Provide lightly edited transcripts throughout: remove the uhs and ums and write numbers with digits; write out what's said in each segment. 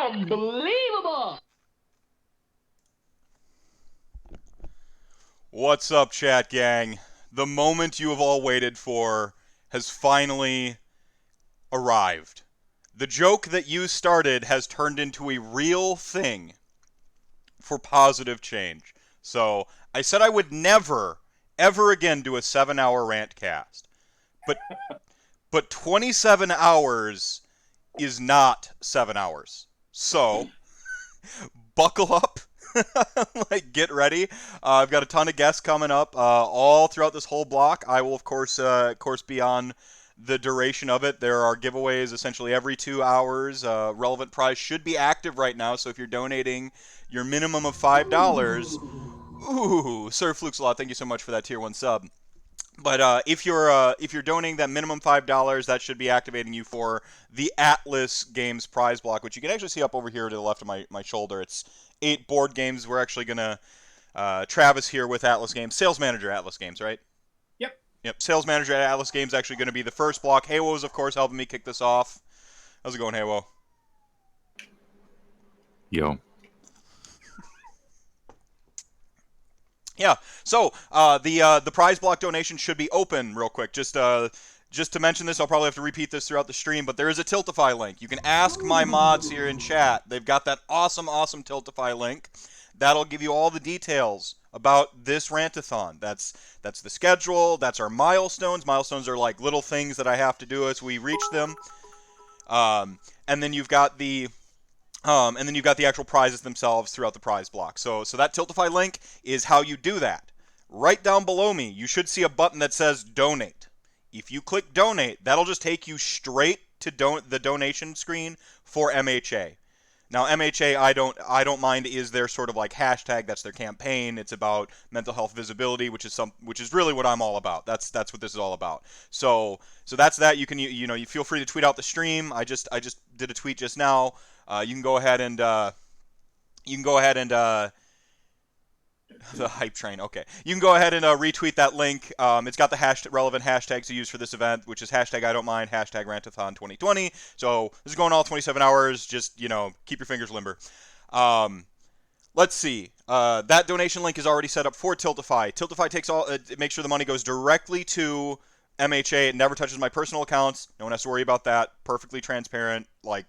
Unbelievable! What's up, chat gang? The moment you have all waited for has finally arrived. The joke that you started has turned into a real thing for positive change. So, I said I would never, ever again do a 7-hour rant cast. But 27 hours is not 7 hours. So, buckle up. Like, get ready. I've got a ton of guests coming up all throughout this whole block. I will, of course, be on the duration of it. There are giveaways essentially every 2 hours. Relevant prize should be active right now, so if you're donating your minimum of $5, ooh, Sir Flukes a lot. Thank you so much for that tier 1 sub. But if you're donating that minimum $5, that should be activating you for the Atlas Games prize block, which you can actually see up over here to the left of my shoulder. It's 8 board games. We're actually gonna Travis here with Atlas Games, sales manager at Atlas Games, right? Yep. Yep, sales manager at Atlas Games actually going to be the first block. Heywoah is of course helping me kick this off. How's it going, Heywoah? Yo. Yeah, so the prize block donation should be open real quick. Just to mention this, I'll probably have to repeat this throughout the stream, but there is a Tiltify link. You can ask my mods here in chat. They've got that awesome Tiltify link. That'll give you all the details about this Rantathon. That's the schedule. That's our milestones. Milestones are like little things that I have to do as we reach them. And then you've got the actual prizes themselves throughout the prize block. So that Tiltify link is how you do that. Right down below me, you should see a button that says Donate. If you click Donate, that'll just take you straight to the donation screen for MHA. Now, MHA, I don't mind, is their sort of like hashtag. That's their campaign. It's about mental health visibility, which is really what I'm all about. That's what this is all about. So that's that. You can you feel free to tweet out the stream. I just did a tweet just now. You can go ahead and the hype train. Okay, you can go ahead and retweet that link. It's got the relevant hashtags to use for this event, which is hashtag I don't mind, hashtag Rantathon 2020. So this is going all 27 hours. Just keep your fingers limber. Let's see. That donation link is already set up for Tiltify. Tiltify takes it makes sure the money goes directly to MHA. It never touches my personal accounts. No one has to worry about that. Perfectly transparent. Like,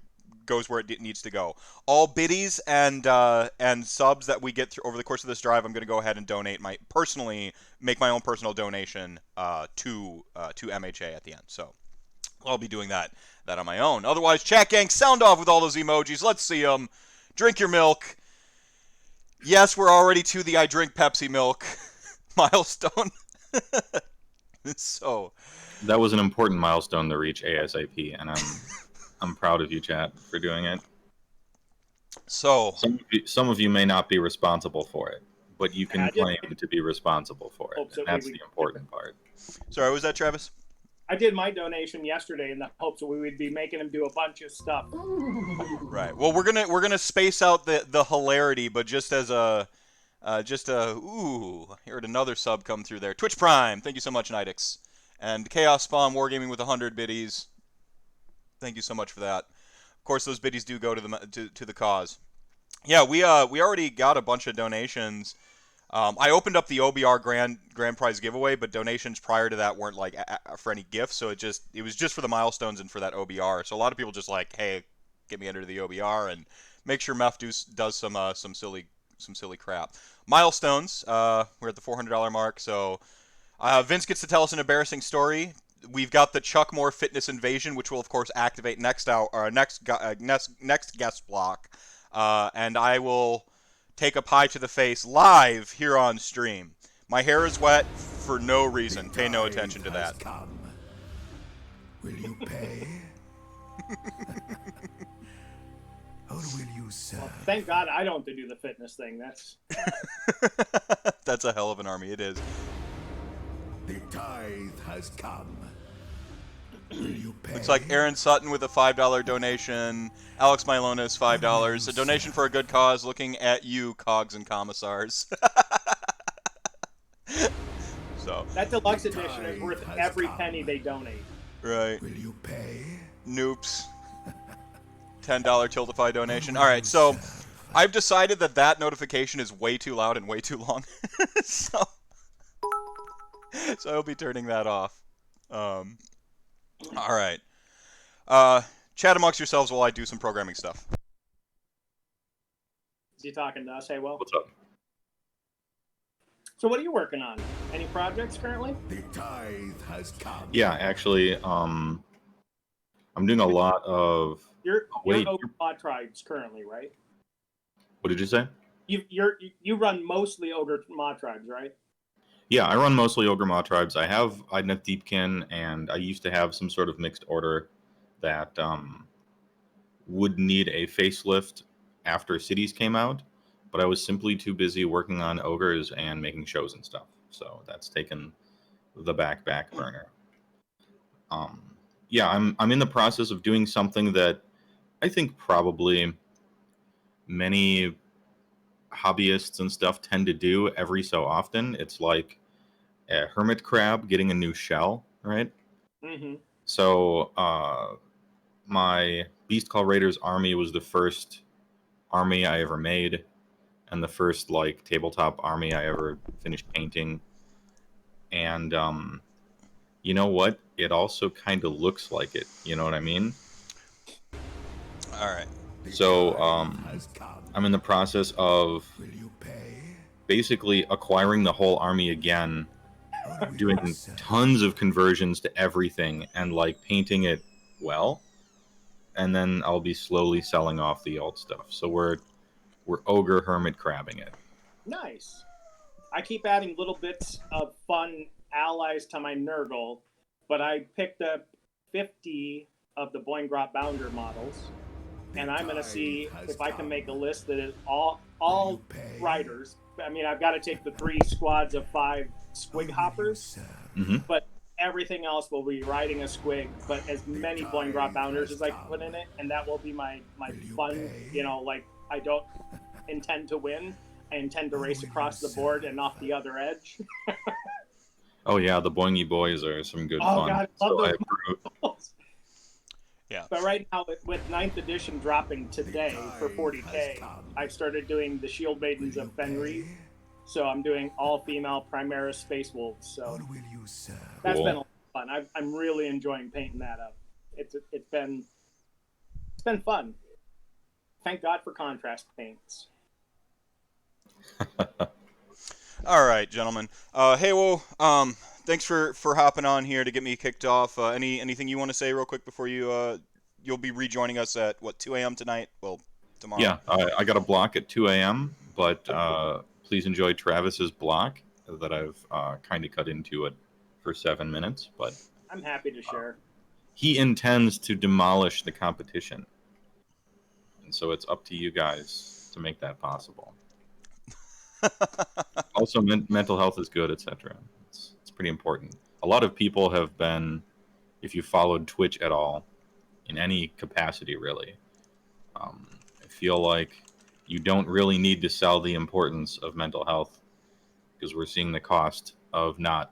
goes where it needs to go. All biddies and subs that we get through over the course of this drive, I'm going to go ahead and make my own personal donation to MHA at the end. So I'll be doing that on my own. Otherwise, chat gang, sound off with all those emojis. Let's see them. Drink your milk. Yes, we're already to the I drink Pepsi milk milestone. So That was an important milestone to reach ASAP, and I'm proud of you, chat, for doing it. So some of you may not be responsible for it, but you can claim to be responsible for it. And that's the important part. Sorry, was that Travis? I did my donation yesterday in the hopes that we would be making him do a bunch of stuff. Right. Well, we're gonna space out the hilarity, but just as a ooh, I heard another sub come through there. Twitch Prime, thank you so much, Nidix, and Chaos Spawn Wargaming with 100 biddies. Thank you so much for that. Of course, those biddies do go to the cause. Yeah, we already got a bunch of donations. I opened up the OBR grand prize giveaway, but donations prior to that weren't like for any gifts, so it was just for the milestones and for that OBR. So a lot of people just like, hey, get me under the OBR and make sure Meph does some silly crap. Milestones. We're at the $400 mark, so Vince gets to tell us an embarrassing story. We've got the Chuck Moore Fitness Invasion, which will of course activate next guest block, and I will take a pie to the face live here on stream. My hair is wet for no reason. Pay no attention to that. Come. Will you pay? Or will you serve? Well, thank God I don't have to do the fitness thing. That's a hell of an army. It is. The tithe has come. Will you pay? Looks like Aaron Sutton with a $5 donation. Alex Milonis, $5. A donation for a good cause. Looking at you, Cogs and Commissars. So That deluxe edition is worth every penny they donate. right. Will you pay? Noops. $10 Tiltify donation. All right, so I've decided that notification is way too loud and way too long. so I'll be turning that off. All right. Chat amongst yourselves while I do some programming stuff. Is he talking to us, Heywoah? What's up? So what are you working on? Any projects currently? The tithe has come. Yeah, actually, I'm doing a lot of. You're Wait, Ogre Mod Tribes currently, right? what did you say? You run mostly Ogre Mod Tribes, right? Yeah, I run mostly Ogre Maw Tribes. I have Idoneth Deepkin, and I used to have some sort of mixed order that would need a facelift after Cities came out, but I was simply too busy working on Ogres and making shows and stuff. So that's taken the back burner. Yeah, I'm in the process of doing something that I think probably many hobbyists and stuff tend to do every so often. It's like a hermit crab getting a new shell, right? Mm-hmm. So my Beast Call Raiders army was the first army I ever made, and the first like tabletop army I ever finished painting. And you know what? It also kind of looks like it. You know what I mean? All right. So I'm in the process of Will you pay? basically acquiring the whole army again, doing tons of conversions to everything, and like painting it well. And then I'll be slowly selling off the old stuff. So we're ogre hermit crabbing it. Nice. I keep adding little bits of fun allies to my Nurgle, but I picked up 50 of the Boingrot Bounder models, and I'm going to see if I can make a list that is all riders. I mean, I've got to take the 3 squads of 5 squig hoppers, but everything else will be riding a squig, but as many Boingrot Bounders as I can put in it, and that will be my fun, you know, like, I don't intend to win. I intend to race across the board and off the other edge. Oh yeah, the Boingy Boys are some good fun. God, I love those models. Yeah. But right now, with 9th edition dropping today for 40k, I've started doing the Shield Maidens of Fenrir. So I'm doing all-female Primaris Space Wolves. So that's been a lot of fun. I'm really enjoying painting that up. It's been fun. Thank God for contrast paints. All right, gentlemen. Heywoah, thanks for hopping on here to get me kicked off. Anything you want to say real quick before you'll be rejoining us at 2 a.m. tonight? Well, tomorrow. Yeah, I got a block at 2 a.m. But please enjoy Travis's block that I've kind of cut into it for 7 minutes. But I'm happy to share. He intends to demolish the competition, and so it's up to you guys to make that possible. Also, mental health is good, etc. It's pretty important. A lot of people have been, if you followed Twitch at all, in any capacity really, I feel like you don't really need to sell the importance of mental health, because we're seeing the cost of not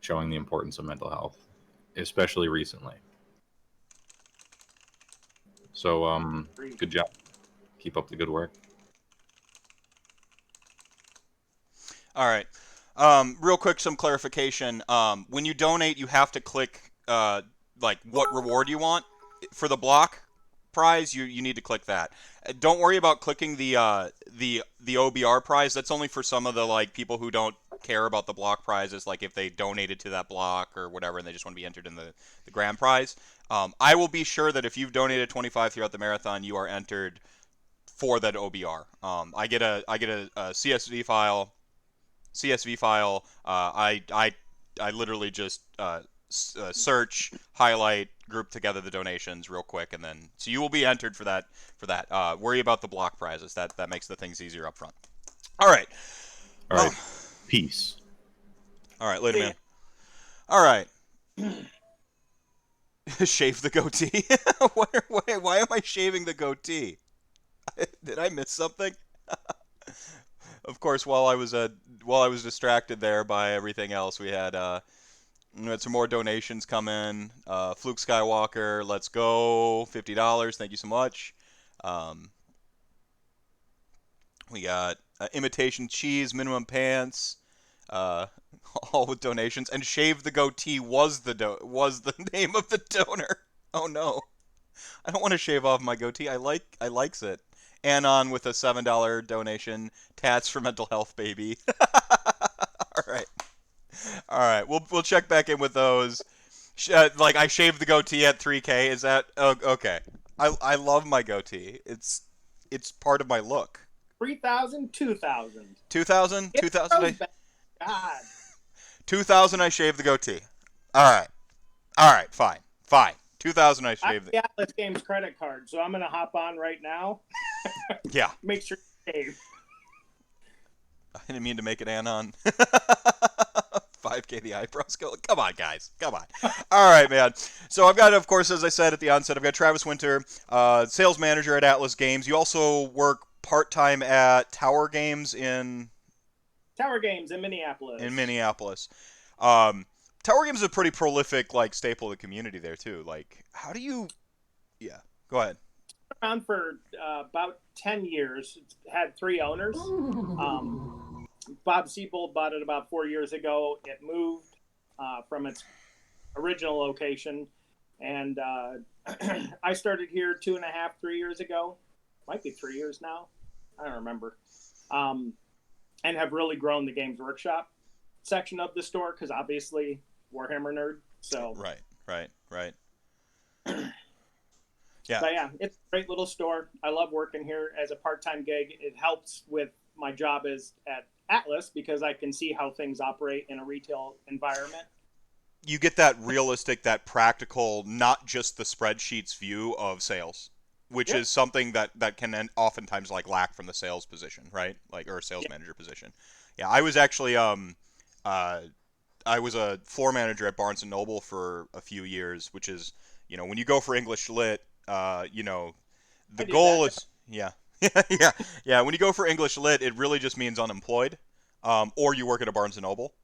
showing the importance of mental health, especially recently. So, good job. Keep up the good work. All right. Real quick, some clarification. When you donate, you have to click like what reward you want. For the block prize, you need to click that. Don't worry about clicking the OBR prize. That's only for some of the like people who don't care about the block prizes, like if they donated to that block or whatever and they just want to be entered in the grand prize. I will be sure that if you've donated 25 throughout the marathon, you are entered for that OBR. I get a CSV file. I literally just search, highlight, group together the donations real quick, and then so you will be entered for that. Worry about the block prizes. That makes the things easier up front. All right. Peace. All right, later, man. All right. Shave the goatee. Why am I shaving the goatee? Did I miss something? Of course, while I was distracted there by everything else, we had We had some more donations come in. Fluke Skywalker, let's go. $50. Thank you so much. We got Imitation Cheese, Minimum Pants, uh, all with donations. And Shave the Goatee was the name of the donor. Oh no, I don't want to shave off my goatee. I likes it. Anon with a $7 donation. Tats for mental health, baby. All right. All right, we'll check back in with those. Like I shaved the goatee at 3K. Is that okay? I love my goatee. It's part of my look. 3,000, 2,000. 2,000, 2,000, God. 2,000. I shaved the goatee. All right, fine. 2,000. I I shaved have the Atlas Games credit card, so I'm gonna hop on right now. Yeah. Make sure you shave. I didn't mean to make it Anon. 5K the eyebrows go. Come on, guys. Come on. All right, man. So I've got, of course, as I said at the onset, I've got Travis Winter, sales manager at Atlas Games. You also work part-time at Tower Games in Minneapolis. Tower Games is a pretty prolific, like, staple of the community there, too. Like, how do you... Yeah, go ahead. Around for about 10 years. It's had 3 owners. Bob Siebold bought it about 4 years ago. It moved from its original location, and I started here 2.5, 3 years ago. Might be 3 years now. I don't remember. And have really grown the Games Workshop section of the store because obviously Warhammer nerd. So Right. Yeah. But yeah, it's a great little store. I love working here as a part-time gig. It helps with my job as at Atlas because I can see how things operate in a retail environment. You get that realistic, that practical, not just the spreadsheets view of sales, which is something that can oftentimes like lack from the sales position, right? Like, or sales manager position. Yeah, I was actually I was a floor manager at Barnes and Noble for a few years, which is, when you go for English Lit, the goal is yeah. When you go for English Lit, it really just means unemployed, or you work at a Barnes and Noble.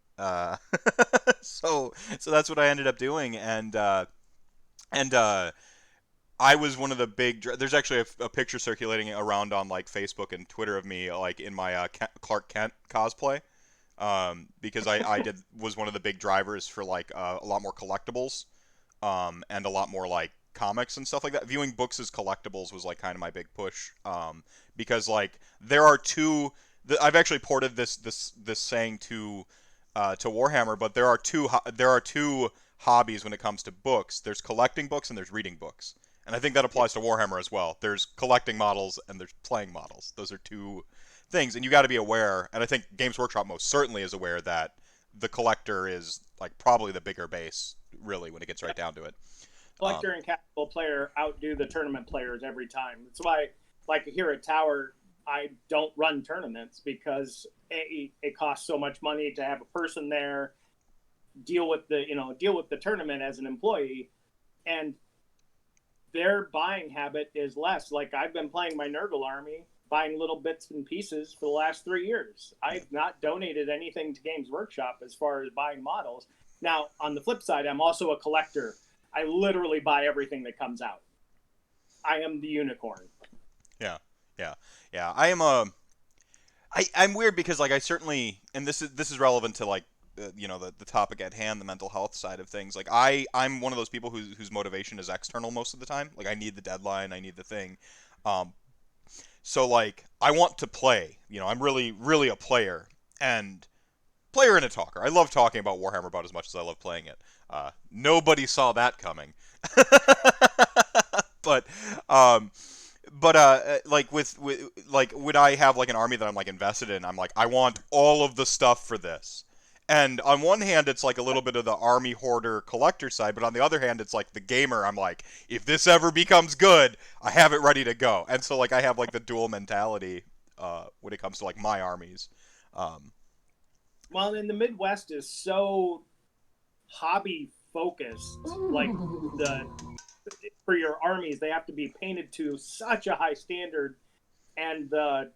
So that's what I ended up doing, and I was one of the big. There's actually a picture circulating around on like Facebook and Twitter of me like in my Clark Kent cosplay, because I was one of the big drivers for like a lot more collectibles, and a lot more like comics and stuff like that. Viewing books as collectibles was like kind of my big push, because like there are two. I've actually ported this saying to Warhammer, but there are two hobbies when it comes to books. There's collecting books and there's reading books, and I think that applies to Warhammer as well. There's collecting models and there's playing models. Those are two things, and you got to be aware. And I think Games Workshop most certainly is aware that the collector is like probably the bigger base, really, when it gets right down to it. Collector and casual player outdo the tournament players every time. That's why, like here at Tower, I don't run tournaments because it costs so much money to have a person there, deal with the tournament as an employee, and their buying habit is less. Like I've been playing my Nurgle army, buying little bits and pieces for the last 3 years. I've not donated anything to Games Workshop as far as buying models. Now, on the flip side, I'm also a collector. I literally buy everything that comes out. I am the unicorn. Yeah. I'm weird because like I certainly, and this is relevant to like the topic at hand, the mental health side of things. Like I'm one of those people whose motivation is external most of the time. Like I need the deadline, I need the thing. So like I want to play. I'm really a player and a talker. I love talking about Warhammer about as much as I love playing it. Nobody saw that coming. but like with like when I have like an army that I'm like invested in, I'm like I want all of the stuff for this. And on one hand, it's like a little bit of the army hoarder collector side, but on the other hand, it's like the gamer. I'm like, if this ever becomes good, I have it ready to go. And so like I have like the dual mentality when it comes to like my armies. Well, in the Midwest is so hobby focused. Like for your armies, they have to be painted to such a high standard, and the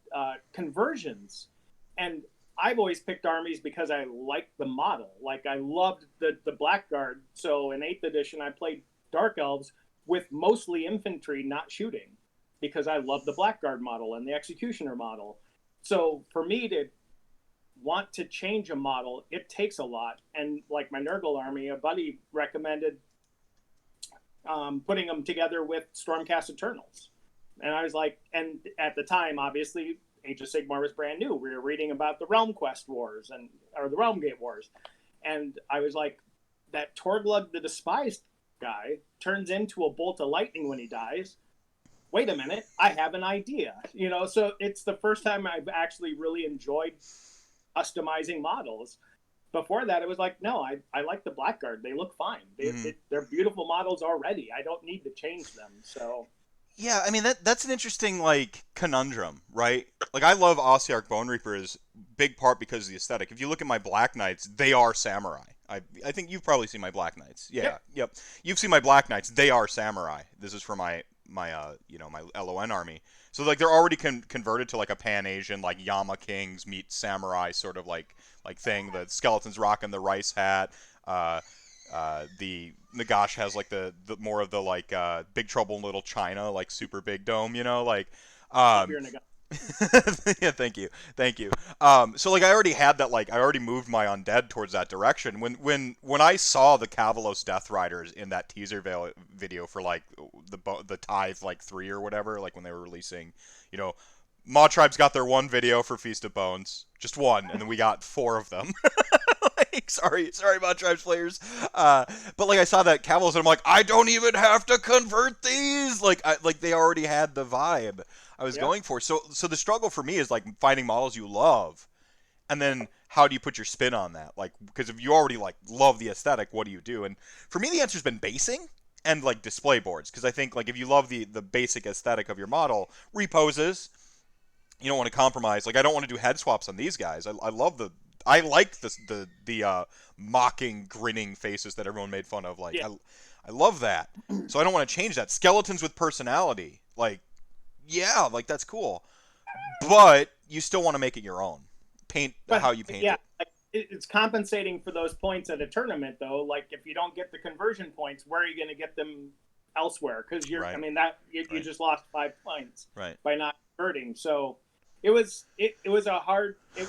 conversions. And I've always picked armies because I liked the model. Like I loved the Blackguard. So in 8th edition, I played Dark Elves with mostly infantry, not shooting, because I love the Blackguard model and the Executioner model. So for me to want to change a model, it takes a lot. And like my Nurgle army, a buddy recommended putting them together with Stormcast Eternals. And I was like, and at the time, obviously, Age of Sigmar was brand new. We were reading about the Realm Quest Wars or the Realm Gate Wars. And I was like, that Torglug the Despised guy turns into a bolt of lightning when he dies. Wait a minute, I have an idea. So it's the first time I've actually really enjoyed customizing models. Before that, it was like, no, I like the Blackguard. They look fine. They're beautiful models already. I don't need to change them. So, yeah, I mean that's an interesting like conundrum, right? Like I love Ossiarch Bone Reapers, big part because of the aesthetic. If you look at my Black Knights, they are samurai. I think you've probably seen my Black Knights. Yeah, yep. You've seen my Black Knights. They are samurai. This is for my my LON army. So like they're already converted to like a Pan Asian like Yama Kings meet samurai sort of like thing. The skeleton's rocking the rice hat. The Nagash has like the more of the like Big Trouble in Little China like super big dome. Like. Yeah, thank you. So like I already had that, like I already moved my undead towards that direction. When I saw the Cavalos Death Riders in that teaser video for like the Tithe like 3 or whatever, like when they were releasing, Maw Tribe's got their one video for Feast of Bones, just one, and then we got 4 of them. Like, sorry, Maw Tribe's players. But like I saw that Cavalos and I'm like, I don't even have to convert these. Like they already had the vibe I was going for. So the struggle for me is like finding models you love, and then how do you put your spin on that? Like, because if you already like love the aesthetic, what do you do? And for me, the answer's been basing and like display boards, because I think like if you love the basic aesthetic of your model, reposes, you don't want to compromise. Like I don't want to do head swaps on these guys. I like the mocking, grinning faces that everyone made fun of. Like I love that. So I don't want to change that. Skeletons with personality, like. Yeah, like that's cool, but you still want to make it your own. Paint how you paint it. Like, it's compensating for those points at a tournament, though. Like if you don't get the conversion points, where are you going to get them elsewhere? Because you're, right. I mean, you just lost 5 points by not converting. So it was a hard. It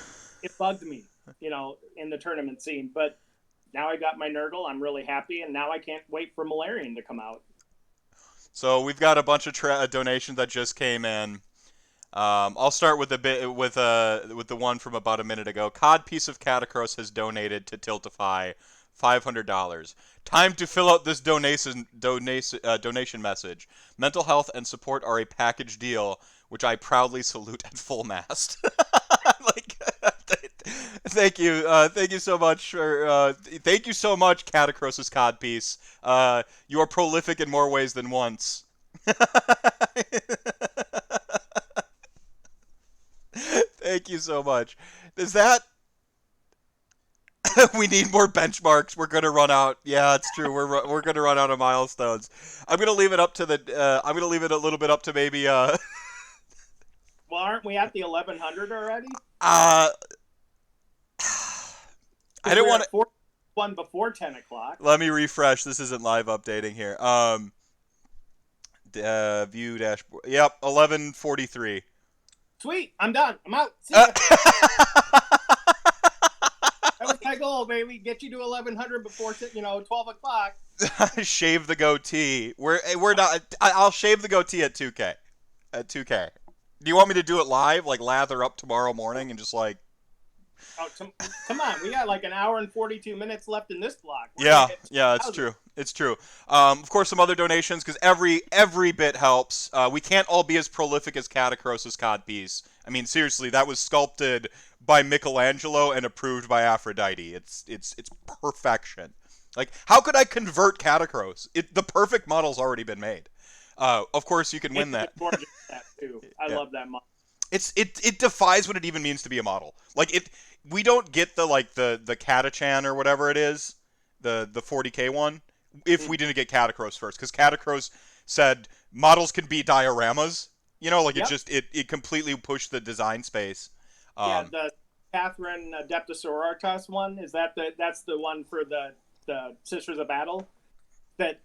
bugged me, in the tournament scene. But now I got my Nurgle. I'm really happy, and now I can't wait for Malarian to come out. So we've got a bunch of donations that just came in. I'll start with the one from about a minute ago. Cod Piece of Catacross has donated to Tiltify $500. Time to fill out this donation message. Mental health and support are a package deal, which I proudly salute at full mast. Thank you so much thank you so much, Catacross's Codpiece. You are prolific in more ways than once. Thank you so much. Is that we need more benchmarks. We're gonna run out. Yeah, it's true. We're gonna run out of milestones. I'm gonna leave it up to I'm gonna leave it a little bit up to maybe. Well, aren't we at the 1100 already? I didn't want to. One before 10 o'clock. Let me refresh. This isn't live updating here. View dashboard. Yep, 11:43. Sweet, I'm done. I'm out. See ya. That was my goal, baby. Get you to 1100 before 12 o'clock. Shave the goatee. We're not. I'll shave the goatee at 2K. At 2K. Do you want me to do it live, like lather up tomorrow morning and just like? Oh, come on. We got like an hour and 42 minutes left in this block. Yeah, it's true. It's true. Of course, some other donations, because every bit helps. We can't all be as prolific as Catacross's Codpiece. I mean, seriously, that was sculpted by Michelangelo and approved by Aphrodite. It's perfection. Like, how could I convert Catacross? The perfect model's already been made. Of course, you can win that. I love that model. It defies what it even means to be a model. Like we don't get the Catachan or whatever it is, the 40K one, if we didn't get Catacross first, because Catacross said models can be dioramas. It completely pushed the design space. The Catherine Adepta Sororitas one? Is that's the one for the Sisters of Battle? That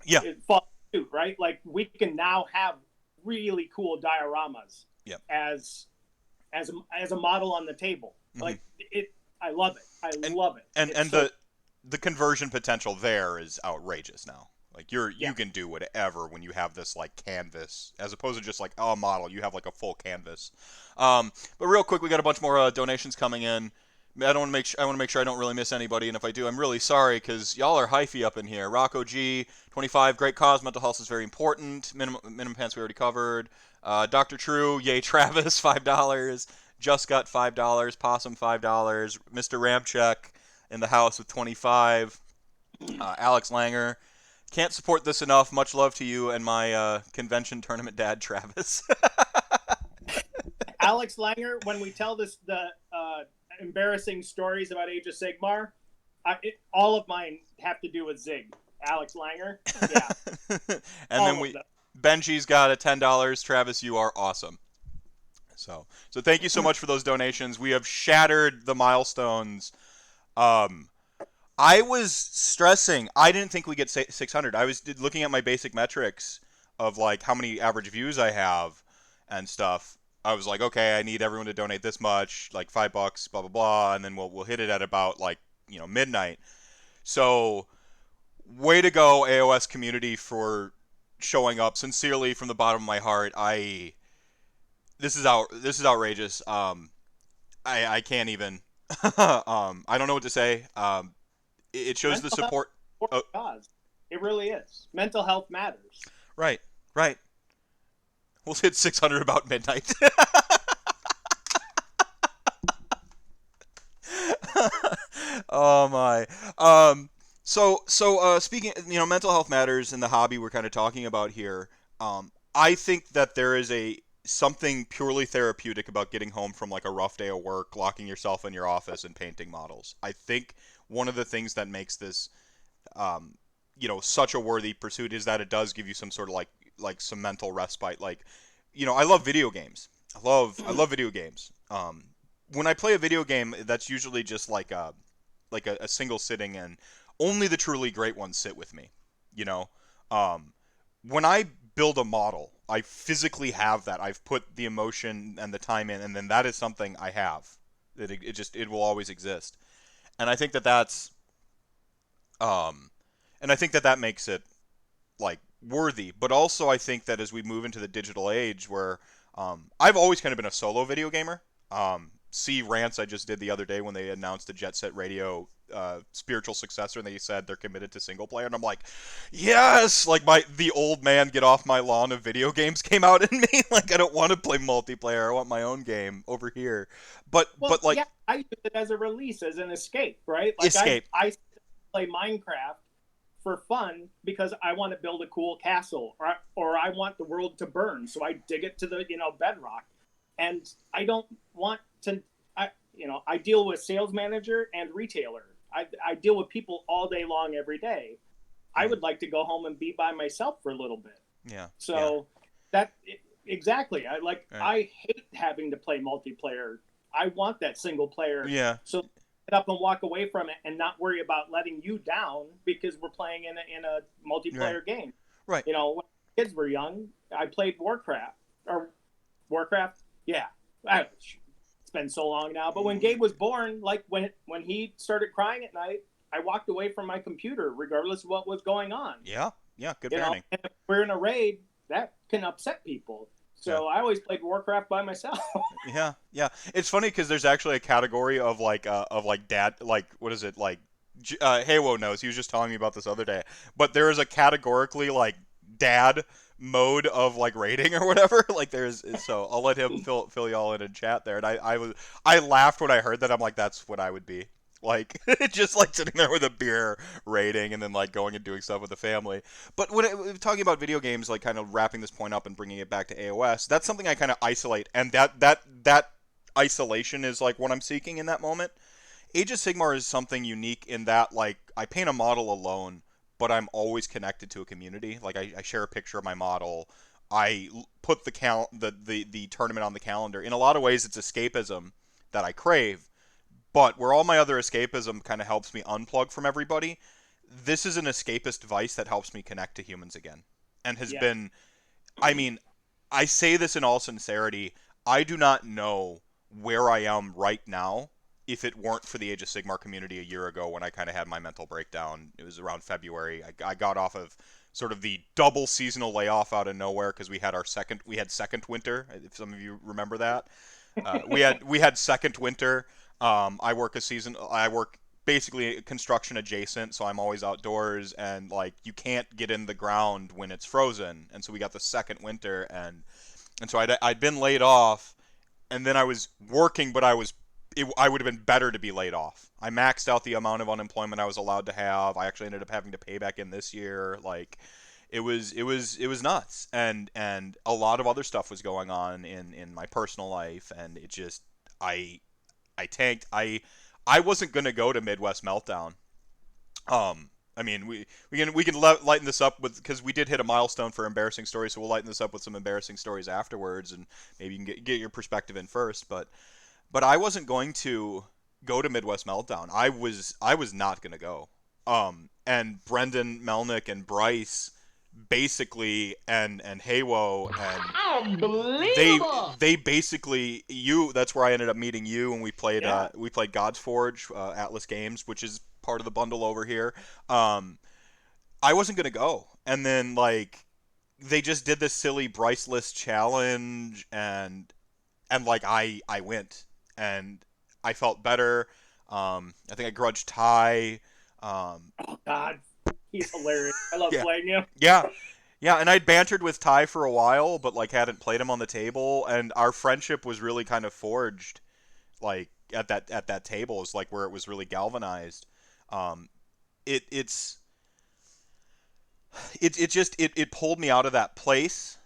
Yeah. it falls suit, right? Like we can now have really cool dioramas Yep. as a model on the table. Mhm. Like it, I love it. I love it. And It's the conversion potential there is outrageous now. Like you Yeah. can do whatever when you have this like canvas, as opposed to just like a model. You have like a full canvas. But real quick, we got a bunch more donations coming in. I want to make sure I don't really miss anybody, and if I do, I'm really sorry because y'all are hyphy up in here. Rocco G, 25, great cause. Mental health is very important. Minimum pants we already covered. Dr. True, yay Travis, $5. Just got $5. Possum, $5. Mr. Ramcheck in the house with 25. Alex Langer, can't support this enough. Much love to you and my convention tournament dad, Travis. Alex Langer. When we tell the embarrassing stories about Age of Sigmar, all of mine have to do with Zig. Alex Langer. Yeah. And then Benji's got a $10. Travis, you are awesome. So thank you so much for those donations. We have shattered the milestones. I was stressing. I didn't think we'd get 600. I was looking at my basic metrics of like how many average views I have and stuff. I was like, okay, I need everyone to donate this much, like $5, blah blah blah, and then we'll hit it at about like midnight. So, way to go, AOS community, for showing up sincerely from the bottom of my heart. This is outrageous. I can't even. I don't know what to say. It shows the support. Oh. Cause. It really is. Mental health matters. Right. We'll hit 600 about midnight. Oh my. So speaking, mental health matters in the hobby we're kind of talking about here. I think that there is something purely therapeutic about getting home from like a rough day of work, locking yourself in your office and painting models. I think one of the things that makes this, such a worthy pursuit is that it does give you some sort of like some mental respite. Like, I love video games. I love video games. When I play a video game, that's usually just like a single sitting, and only the truly great ones sit with me. When I build a model, I physically have that. I've put the emotion and the time in, and then that is something I have. It will always exist. And I think that's that makes it like worthy. But also I think that as we move into the digital age where I've always kind of been a solo video gamer. Rants I just did the other day when they announced the Jet Set Radio spiritual successor, and they said they're committed to single player, and I'm like, yes, like the old man get off my lawn of video games came out in me. Like, I don't want to play multiplayer. I want my own game over here. But like, yeah, I use it as a release, as an escape, right? Like escape. I play Minecraft for fun because I want to build a cool castle, or I want the world to burn, so I dig it to the bedrock, and I don't want to. I deal with sales manager and retailer. I deal with people all day long, every day. I would like to go home and be by myself for a little bit. Yeah. So exactly. I hate having to play multiplayer. I want that single player. Yeah. So get up and walk away from it and not worry about letting you down because we're playing in a multiplayer game. Right. When kids were young, I played Warcraft. Yeah. It's been so long now. But when Gabe was born, like when he started crying at night, I walked away from my computer regardless of what was going on. Yeah. Good parenting. And if we're in a raid, that can upset people. So I always played Warcraft by myself. Yeah. It's funny because there's actually a category of dad, like what is it, like Heywoah knows. He was just telling me about this other day. But there is a categorically like dad mode of like rating or whatever. Like there's, so I'll let him fill y'all in chat there. And I laughed when I heard that. I'm like, that's what I would be. Like, just like sitting there with a beer rating and then like going and doing stuff with the family. But when talking about video games, like kind of wrapping this point up and bringing it back to AOS, that's something I kind of isolate. And that isolation is like what I'm seeking in that moment. Age of Sigmar is something unique in that like I paint a model alone, but I'm always connected to a community. Like I share a picture of my model. I put the tournament on the calendar. In a lot of ways, it's escapism that I crave. But where all my other escapism kind of helps me unplug from everybody, this is an escapist device that helps me connect to humans again. And has Yeah. been, I mean, I say this in all sincerity, I do not know where I am right now if it weren't for the Age of Sigmar community a year ago when I kind of had my mental breakdown. It was around February. I got off of sort of the double seasonal layoff out of nowhere because we had second winter. If some of you remember that, we had second winter. I work basically construction adjacent, so I'm always outdoors, and like you can't get in the ground when it's frozen, and so we got the second winter, and so I'd been laid off, and then I was working, but I would have been better to be laid off. I maxed out the amount of unemployment I was allowed to have. I actually ended up having to pay back in this year. Like, it was nuts, and a lot of other stuff was going on in my personal life, and it just I tanked. I wasn't gonna go to Midwest Meltdown. I mean, we can lighten this up with, because we did hit a milestone for embarrassing stories, so we'll lighten this up with some embarrassing stories afterwards, and maybe you can get your perspective in first. But I wasn't going to go to Midwest Meltdown. I was not gonna go. And Brendan Melnick and Bryce basically and Heywoah and they basically that's where I ended up meeting you, and we played God's Forge, Atlas Games, which is part of the bundle over here. I wasn't gonna go, and then like they just did this silly Bryce list challenge, and like I went, and I felt better. I think I grudged Ty. Oh God, he's hilarious. I love Yeah. playing him. Yeah, yeah, and I'd bantered with Ty for a while, but like hadn't played him on the table, and our friendship was really kind of forged, like at that table is like where it was really galvanized. Um, it pulled me out of that place.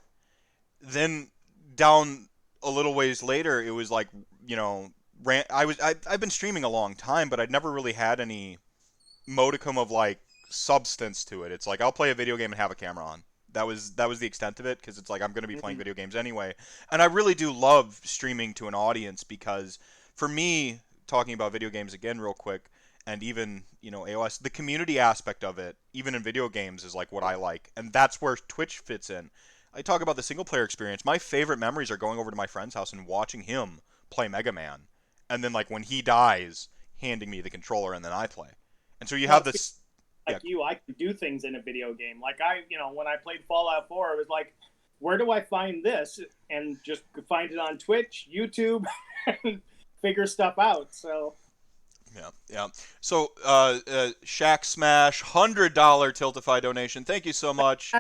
Then down a little ways later, it was like, I've been streaming a long time, but I'd never really had any modicum of like substance to it. It's like I'll play a video game and have a camera on. That was the extent of it, because it's like I'm going to be playing video games anyway. And I really do love streaming to an audience, because for me, talking about video games again real quick, and even, AOS, the community aspect of it, even in video games, is like what I like. And that's where Twitch fits in. I talk about the single player experience. My favorite memories are going over to my friend's house and watching him play Mega Man. And then like when he dies, handing me the controller, and then I play. And so you have this. Like I could do things in a video game. Like when I played Fallout 4, it was like, where do I find this? And just find it on Twitch, YouTube, and figure stuff out. So. Yeah. So, Shack Smash, $100 Tiltify donation. Thank you so much.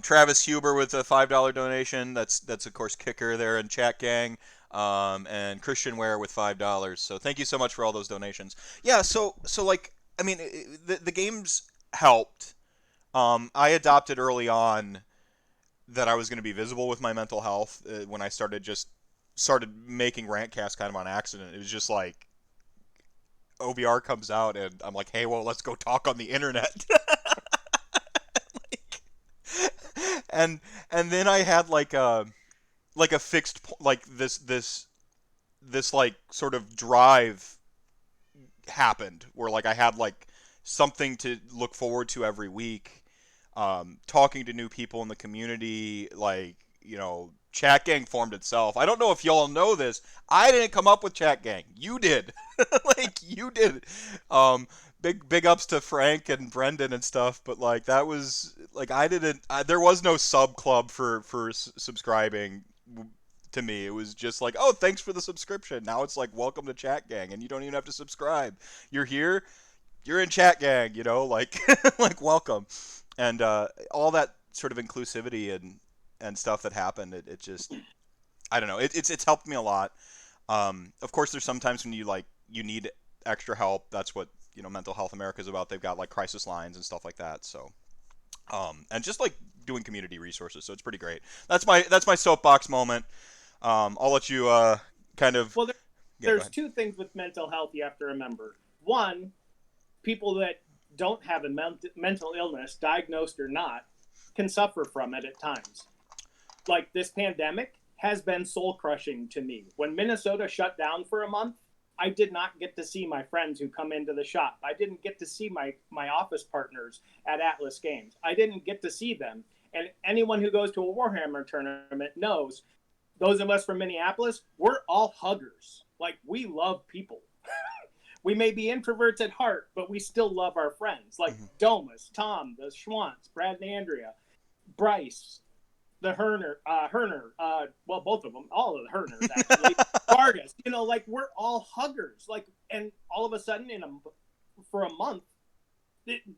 Travis Huber with a $5 donation. That's of course Kicker there in Chat Gang. And Christian Ware with $5. So thank you so much for all those donations. Yeah. So like, I mean, the games helped. I adopted early on that I was going to be visible with my mental health when I started making Rantcast kind of on accident. It was just like OBR comes out, and I'm like, hey, well, let's go talk on the internet. and then I had like a fixed like this like sort of drive happened where like I had like something to look forward to every week, talking to new people in the community, like, Chat Gang formed itself. I don't know if y'all know this. I didn't come up with Chat Gang. You did. Like, you did. Big ups to Frank and Brendan and stuff, but like that was like there was no sub club for subscribing to me. It was just like, oh, thanks for the subscription. Now it's like, welcome to Chat Gang, and you don't even have to subscribe. You're here, you're in Chat Gang, like like welcome. And all that sort of inclusivity and stuff that happened, it just, I don't know, it's helped me a lot. Of course, there's sometimes when you need extra help. That's what Mental Health America is about. They've got like crisis lines and stuff like that. So and just like doing community resources, so it's pretty great. That's my soapbox moment. I'll let you kind of. Well, there's two things with mental health you have to remember. One, people that don't have a mental illness, diagnosed or not, can suffer from it at times. Like this pandemic has been soul crushing to me. When Minnesota shut down for a month, I did not get to see my friends who come into the shop. I didn't get to see my office partners at Atlas Games. I didn't get to see them. And anyone who goes to a Warhammer tournament knows, those of us from Minneapolis, we're all huggers. Like, we love people. We may be introverts at heart, but we still love our friends. Like Domus, Tom, the Schwantz, Brad and Andrea, Bryce, the Herner, well, both of them, all of the Herners actually, Vargas, you know, like, we're all huggers. Like, and all of a sudden for a month,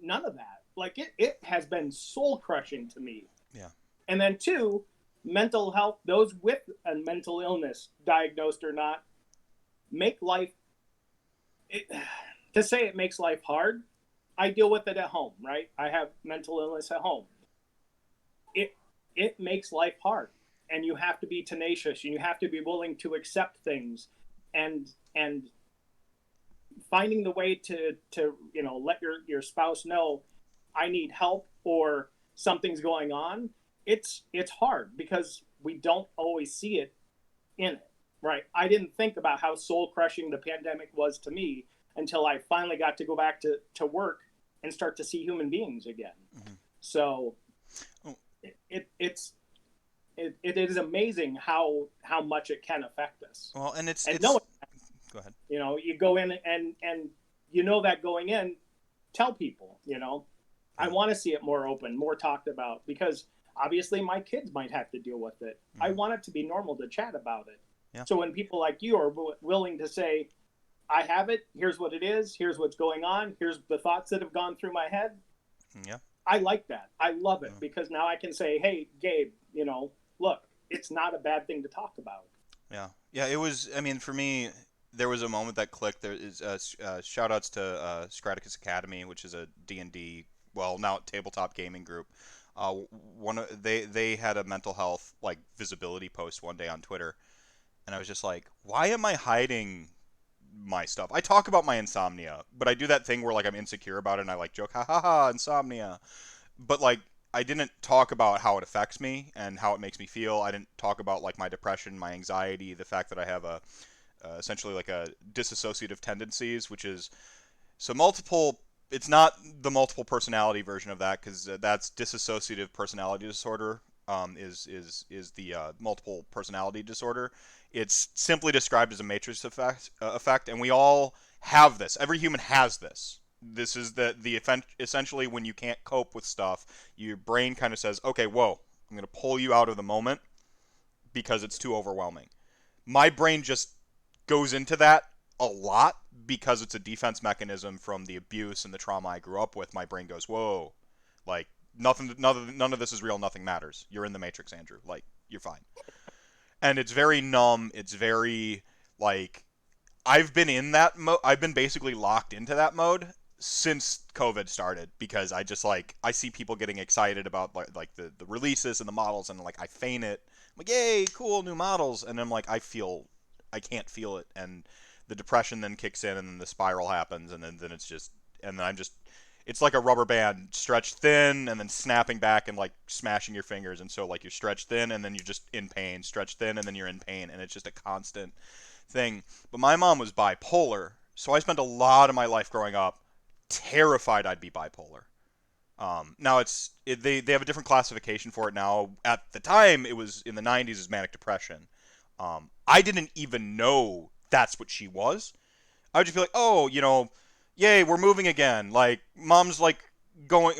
none of that. Like, it has been soul crushing to me. Yeah. And then 2, mental health, those with a mental illness, diagnosed or not, make life, to say it makes life hard, I deal with it at home, right? I have mental illness at home. It makes life hard, and you have to be tenacious, and you have to be willing to accept things, and finding the way to you know, let your spouse know, I need help or something's going on. It's hard because we don't always see it in it, right? I didn't think about how soul crushing the pandemic was to me until I finally got to go back to work and start to see human beings again. So it is amazing how much it can affect us. Well, and it's no, go ahead. You know, you go in and you know that going in, tell people, you know, I want to see it more open, more talked about, because obviously my kids might have to deal with it. I want it to be normal to chat about it. Yeah. So when people like you are willing to say, I have it, here's what it is, here's what's going on, here's the thoughts that have gone through my head. Yeah. I like that. I love it because now I can say, hey, Gabe, you know, look, it's not a bad thing to talk about. Yeah. Yeah, it was, I mean, for me, there was a moment that clicked. There is shout outs to Scraticus Academy, which is a D&D, well, now tabletop gaming group. They had a mental health like visibility post one day on Twitter, and I was just like, why am I hiding my stuff? I talk about my insomnia, but I do that thing where like I'm insecure about it and I like joke, ha ha ha, insomnia. But like I didn't talk about how it affects me and how it makes me feel. I didn't talk about like my depression, my anxiety, the fact that I have a essentially like a dissociative tendencies, which is so multiple. It's not the multiple personality version of that because that's dissociative personality disorder. Is the multiple personality disorder. It's simply described as a matrix effect, and we all have this. Every human has this. This is the essentially when you can't cope with stuff, your brain kind of says, okay, whoa, I'm going to pull you out of the moment because it's too overwhelming. My brain just goes into that a lot because it's a defense mechanism from the abuse and the trauma I grew up with. My brain goes, whoa, like none of this is real, nothing matters. You're in the Matrix, Andrew. Like, you're fine. And it's very numb. It's very, like, I've been in that mode. I've been basically locked into that mode since COVID started because I just, like, I see people getting excited about, like the releases and the models, and, like, I feign it. I'm like, yay, cool, new models. And I'm like, I can't feel it. And the depression then kicks in, and then the spiral happens, and then it's just, and then I'm just, it's like a rubber band stretched thin and then snapping back and like smashing your fingers. And so like you're stretched thin and then you're just in pain, stretched thin and then you're in pain. And it's just a constant thing. But my mom was bipolar. So I spent a lot of my life growing up terrified I'd be bipolar. Now they have a different classification for it now. At the time, it was in the 90s as manic depression. I didn't even know that's what she was. I would just be like, oh, you know, yay, we're moving again. Like, mom's like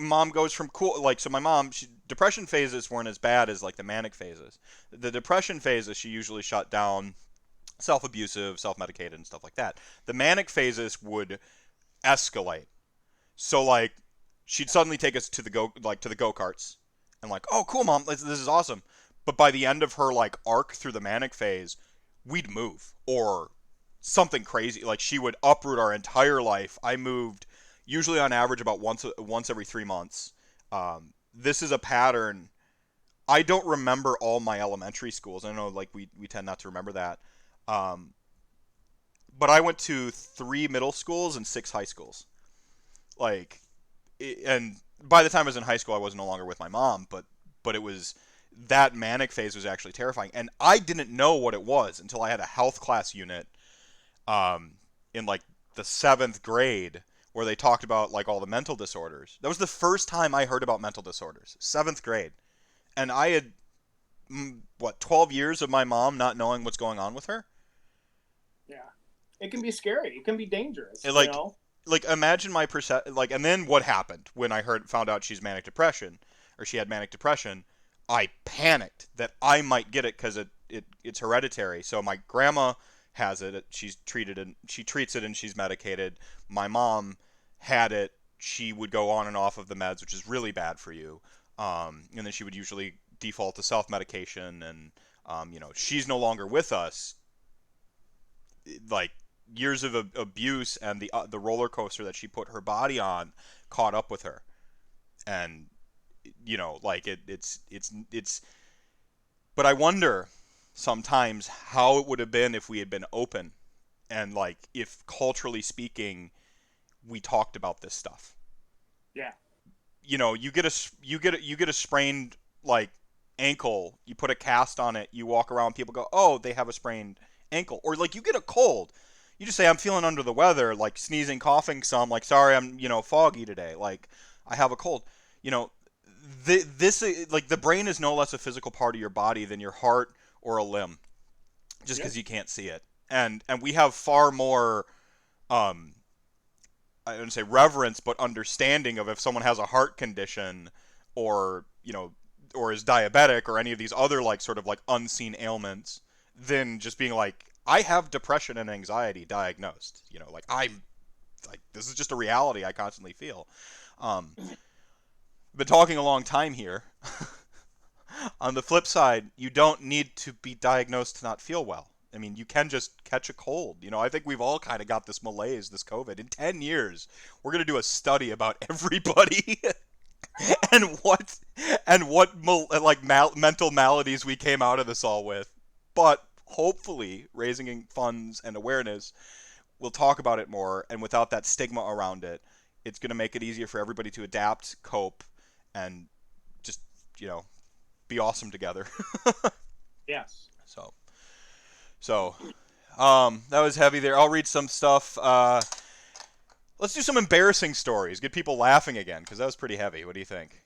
mom goes from cool, like, so my mom, depression phases weren't as bad as like the manic phases. The depression phases, she usually shut down, self-abusive, self-medicated and stuff like that. The manic phases would escalate. So like, she'd suddenly take us to the go-karts and like, oh, cool, mom, this is awesome. But by the end of her like arc through the manic phase, we'd move or something crazy. Like she would uproot our entire life. I moved usually on average about once every 3 months. This is a pattern. I don't remember all my elementary schools. I know like we tend not to remember that. But I went to 3 middle schools and 6 high schools. Like, and by the time I was in high school, I was no longer with my mom, but it was that manic phase was actually terrifying. And I didn't know what it was until I had a health class unit in like the 7th grade where they talked about like all the mental disorders. That was the first time I heard about mental disorders. 7th grade. And I had 12 years of my mom not knowing what's going on with her. Yeah. It can be scary. It can be dangerous, It, like, you know? like imagine my and then what happened when I found out she had manic depression. I panicked that I might get it because it's hereditary. So my grandma has it. She treats it and she's medicated. My mom had it. She would go on and off of the meds, which is really bad for you. And then she would usually default to self-medication. And she's no longer with us. Like, years of abuse and the roller coaster that she put her body on caught up with her, and it's. But I wonder sometimes how it would have been if we had been open, and like if culturally speaking, we talked about this stuff. Yeah. You get a sprained like ankle, you put a cast on it, you walk around, people go, oh, they have a sprained ankle, or like you get a cold. You just say, I'm feeling under the weather, like sneezing, coughing some, like, sorry, I'm, foggy today. Like, I have a cold. Like, the brain is no less a physical part of your body than your heart or a limb, just because you can't see it. And we have far more, I wouldn't say reverence, but understanding of if someone has a heart condition or, or is diabetic or any of these other, like, sort of, like, unseen ailments than just being like, I have depression and anxiety diagnosed. This is just a reality I constantly feel. Been talking a long time here. On the flip side, you don't need to be diagnosed to not feel well. I mean, you can just catch a cold. I think we've all kind of got this malaise, this COVID. In 10 years, we're going to do a study about everybody and what mental maladies we came out of this all with. But hopefully, raising funds and awareness, we'll talk about it more, and without that stigma around it, it's going to make it easier for everybody to adapt, cope, and just, be awesome together. Yes. So, that was heavy there. I'll read some stuff. Let's do some embarrassing stories. Get people laughing again, because that was pretty heavy. What do you think?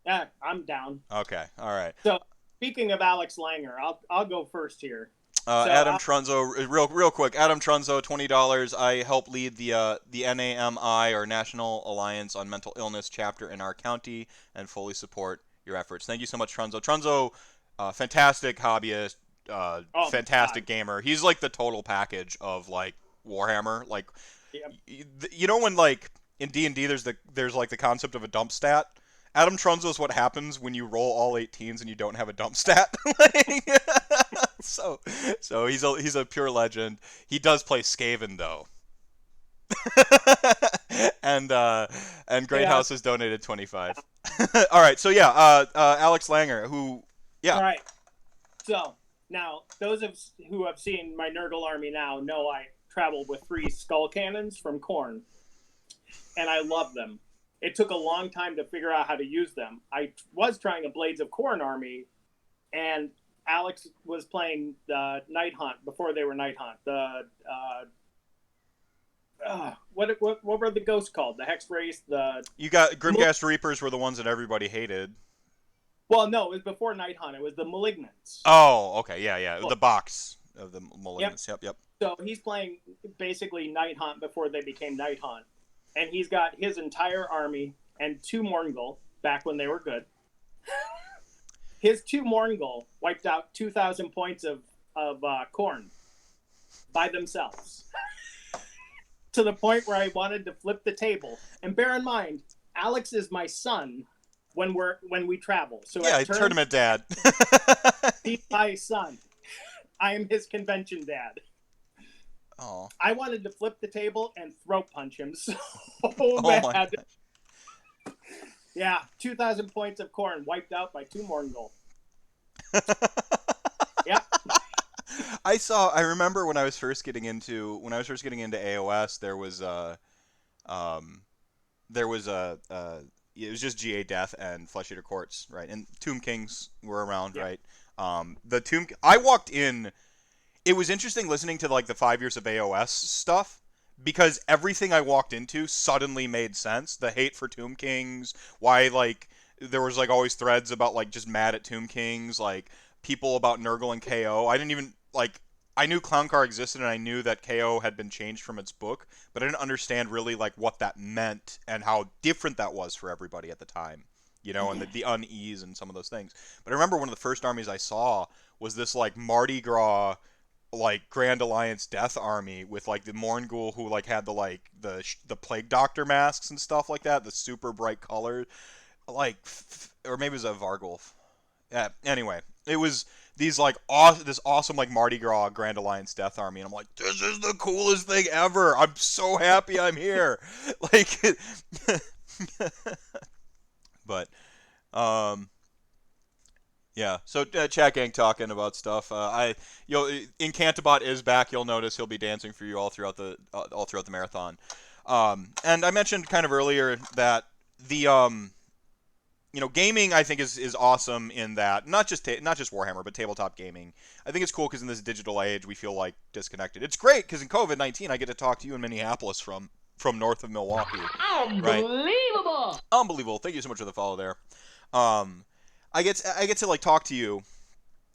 Yeah, I'm down. Okay, all right. So, speaking of Alex Langer, I'll go first here. Adam Trunzo, real quick. Adam Trunzo, $20. I help lead the NAMI, or National Alliance on Mental Illness chapter in our county, and fully support your efforts. Thank you so much, Trunzo. Trunzo, fantastic hobbyist, fantastic gamer. He's like the total package of like Warhammer. Like, when like in D&D there's like the concept of a dump stat. Adam Trunzo is what happens when you roll all 18s and you don't have a dump stat. So he's a pure legend. He does play Skaven though. and Great House has donated 25. All right, so Alex Langer, who All right. So now those who have seen my Nurgle army now know I traveled with 3 skull cannons from Khorne, and I love them. It took a long time to figure out how to use them. I was trying a Blades of Khorne army, and Alex was playing the Night Hunt before they were Night Hunt. What were the ghosts called? The Hex Race. You got Grimghast Reapers were the ones that everybody hated. Well, no, it was before Night Hunt. It was the Malignants. Oh, okay, yeah. The box of the Malignants. Yep. So he's playing basically Night Hunt before they became Night Hunt, and he's got his entire army and 2 Morngul back when they were good. His 2 Morngul wiped out 2,000 points of Khorne by themselves. To the point where I wanted to flip the table. And bear in mind, Alex is my son when we travel. So tournament dad. He's my son. I am his convention dad. Oh. I wanted to flip the table and throat punch him so bad. Yeah, 2,000 points of Khorne wiped out by 2 Morngul. Yeah. I remember when I was first getting into AOS, there was it was just GA Death and Flesh Eater Courts, right? And Tomb Kings were around, Yeah. right? I walked in. It was interesting listening to like the 5 years of AOS stuff because everything I walked into suddenly made sense. The hate for Tomb Kings, why like there was like always threads about like just mad at Tomb Kings, like people about Nurgle and KO. I didn't even like I knew Clowncar existed and I knew that KO had been changed from its book, but I didn't understand really like what that meant and how different that was for everybody at the time. You know, and the unease and some of those things. But I remember one of the first armies I saw was this like Mardi Gras like Grand Alliance Death Army with like the Morngul who like had the like the Plague Doctor masks and stuff like that, the super bright colors, like or maybe it was a Vargulf. Yeah. Anyway, it was these like this awesome like Mardi Gras Grand Alliance Death Army, and I'm like, this is the coolest thing ever. I'm so happy I'm here. Like, but yeah, so chat gang talking about stuff. Incantabot is back. You'll notice he'll be dancing for you all throughout the marathon. And I mentioned kind of earlier that the gaming I think is awesome in that not just Warhammer but tabletop gaming. I think it's cool because in this digital age we feel like disconnected. It's great because in COVID-19 I get to talk to you in Minneapolis from north of Milwaukee. Unbelievable! Right? Unbelievable. Thank you so much for the follow there. I get to like talk to you,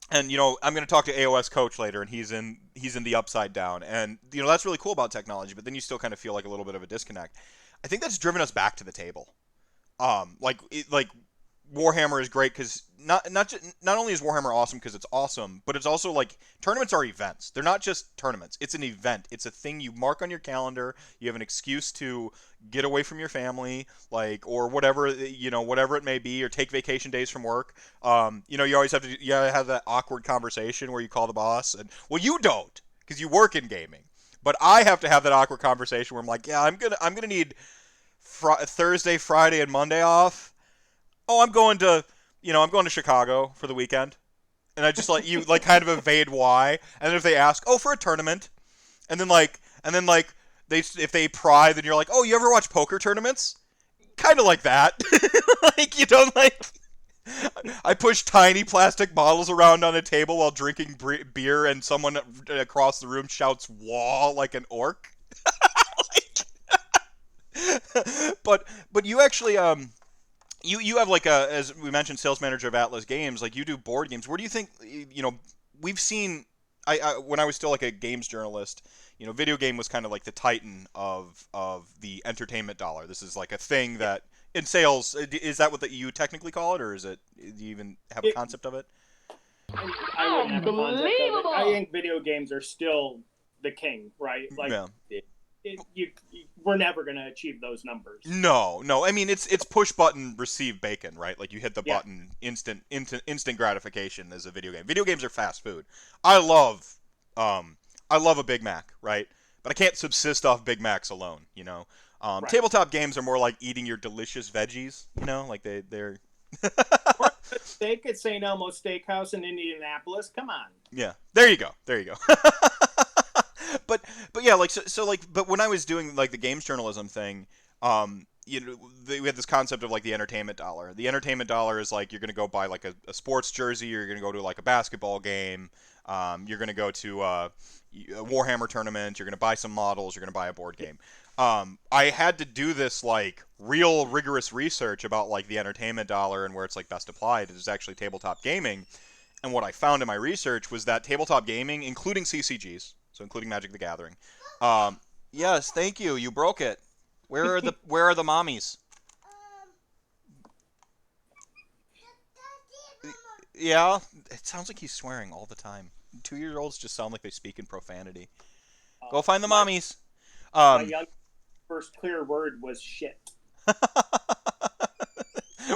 and I'm going to talk to AOS Coach later, and he's in the Upside Down, and that's really cool about technology. But then you still kind of feel like a little bit of a disconnect. I think that's driven us back to the table. Like Warhammer is great because not only is Warhammer awesome because it's awesome, but it's also like tournaments are events. They're not just tournaments. It's an event. It's a thing you mark on your calendar. You have an excuse to get away from your family, like, or whatever, whatever it may be, or take vacation days from work. You always have to have that awkward conversation where you call the boss, and well, you don't because you work in gaming, but I have to have that awkward conversation where I'm like, yeah, I'm gonna need Thursday, Friday, and Monday off. Oh, I'm going to Chicago for the weekend. And I just let you like kind of evade why. And then if they ask, oh, for a tournament. And then if they pry, then you're like, oh, you ever watch poker tournaments? Kind of like that. Like, I push tiny plastic bottles around on a table while drinking beer and someone across the room shouts wall like an orc. But you actually, You have like as we mentioned, sales manager of Atlas Games. Like you do board games. Where do you think we've seen? When I was still like a games journalist, video game was kind of like the titan of the entertainment dollar. This is like a thing that in sales is that what you technically call it, or is it? Do you even have a concept of it? I wouldn't have a concept of it. I think video games are still the king, right? Like. Yeah. We're never going to achieve those numbers. No. I mean, it's push button, receive bacon, right? Like you hit the button, instant gratification as a video game. Video games are fast food. I love a Big Mac, right? But I can't subsist off Big Macs alone, Right. Tabletop games are more like eating your delicious veggies, like they're. Steak at St. Elmo's Steakhouse in Indianapolis. Come on. Yeah, there you go. But yeah, like but when I was doing like the games journalism thing, we had this concept of like the entertainment dollar. The entertainment dollar is like you're gonna go buy like a sports jersey, or you're gonna go to like a basketball game, you're gonna go to a Warhammer tournament, you're gonna buy some models, you're gonna buy a board game. I had to do this like real rigorous research about like the entertainment dollar and where it's like best applied. It is actually tabletop gaming, and what I found in my research was that tabletop gaming, including CCGs. So including Magic the Gathering. Yes, thank you. You broke it. Where are the mommies? Yeah, it sounds like he's swearing all the time. 2-year-olds just sound like they speak in profanity. Go find the mommies. My young first clear word was shit.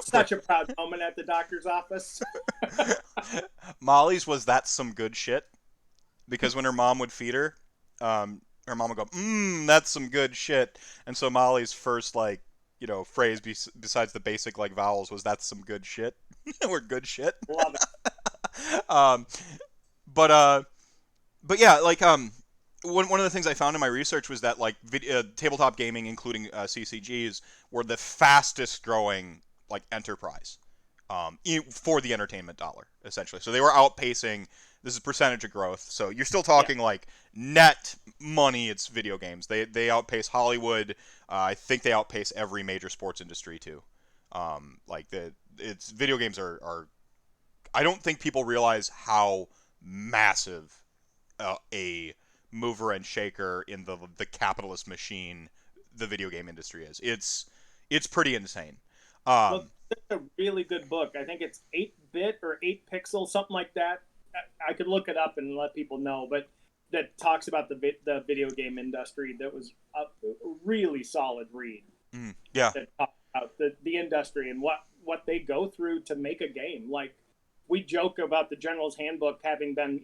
Such a proud moment at the doctor's office. Molly's was that some good shit? Because when her mom would feed her, her mom would go, that's some good shit. And so Molly's first, like, phrase besides the basic, like, vowels was, that's some good shit. Or good shit. Love it. But yeah, like, one of the things I found in my research was that like tabletop gaming, including CCGs, were the fastest growing like enterprise for the entertainment dollar, essentially. So they were outpacing. This is percentage of growth. So you're still talking like net money. It's video games. They outpace Hollywood. I think they outpace every major sports industry too. It's video games are. I don't think people realize how massive a mover and shaker in the capitalist machine the video game industry is. It's pretty insane. Well, it's a really good book. I think it's 8-bit or 8 pixels, something like that. I could look it up and let people know, but that talks about the video game industry. That was a really solid read. Yeah. That talks about the industry and what they go through to make a game. Like, we joke about the General's Handbook having been,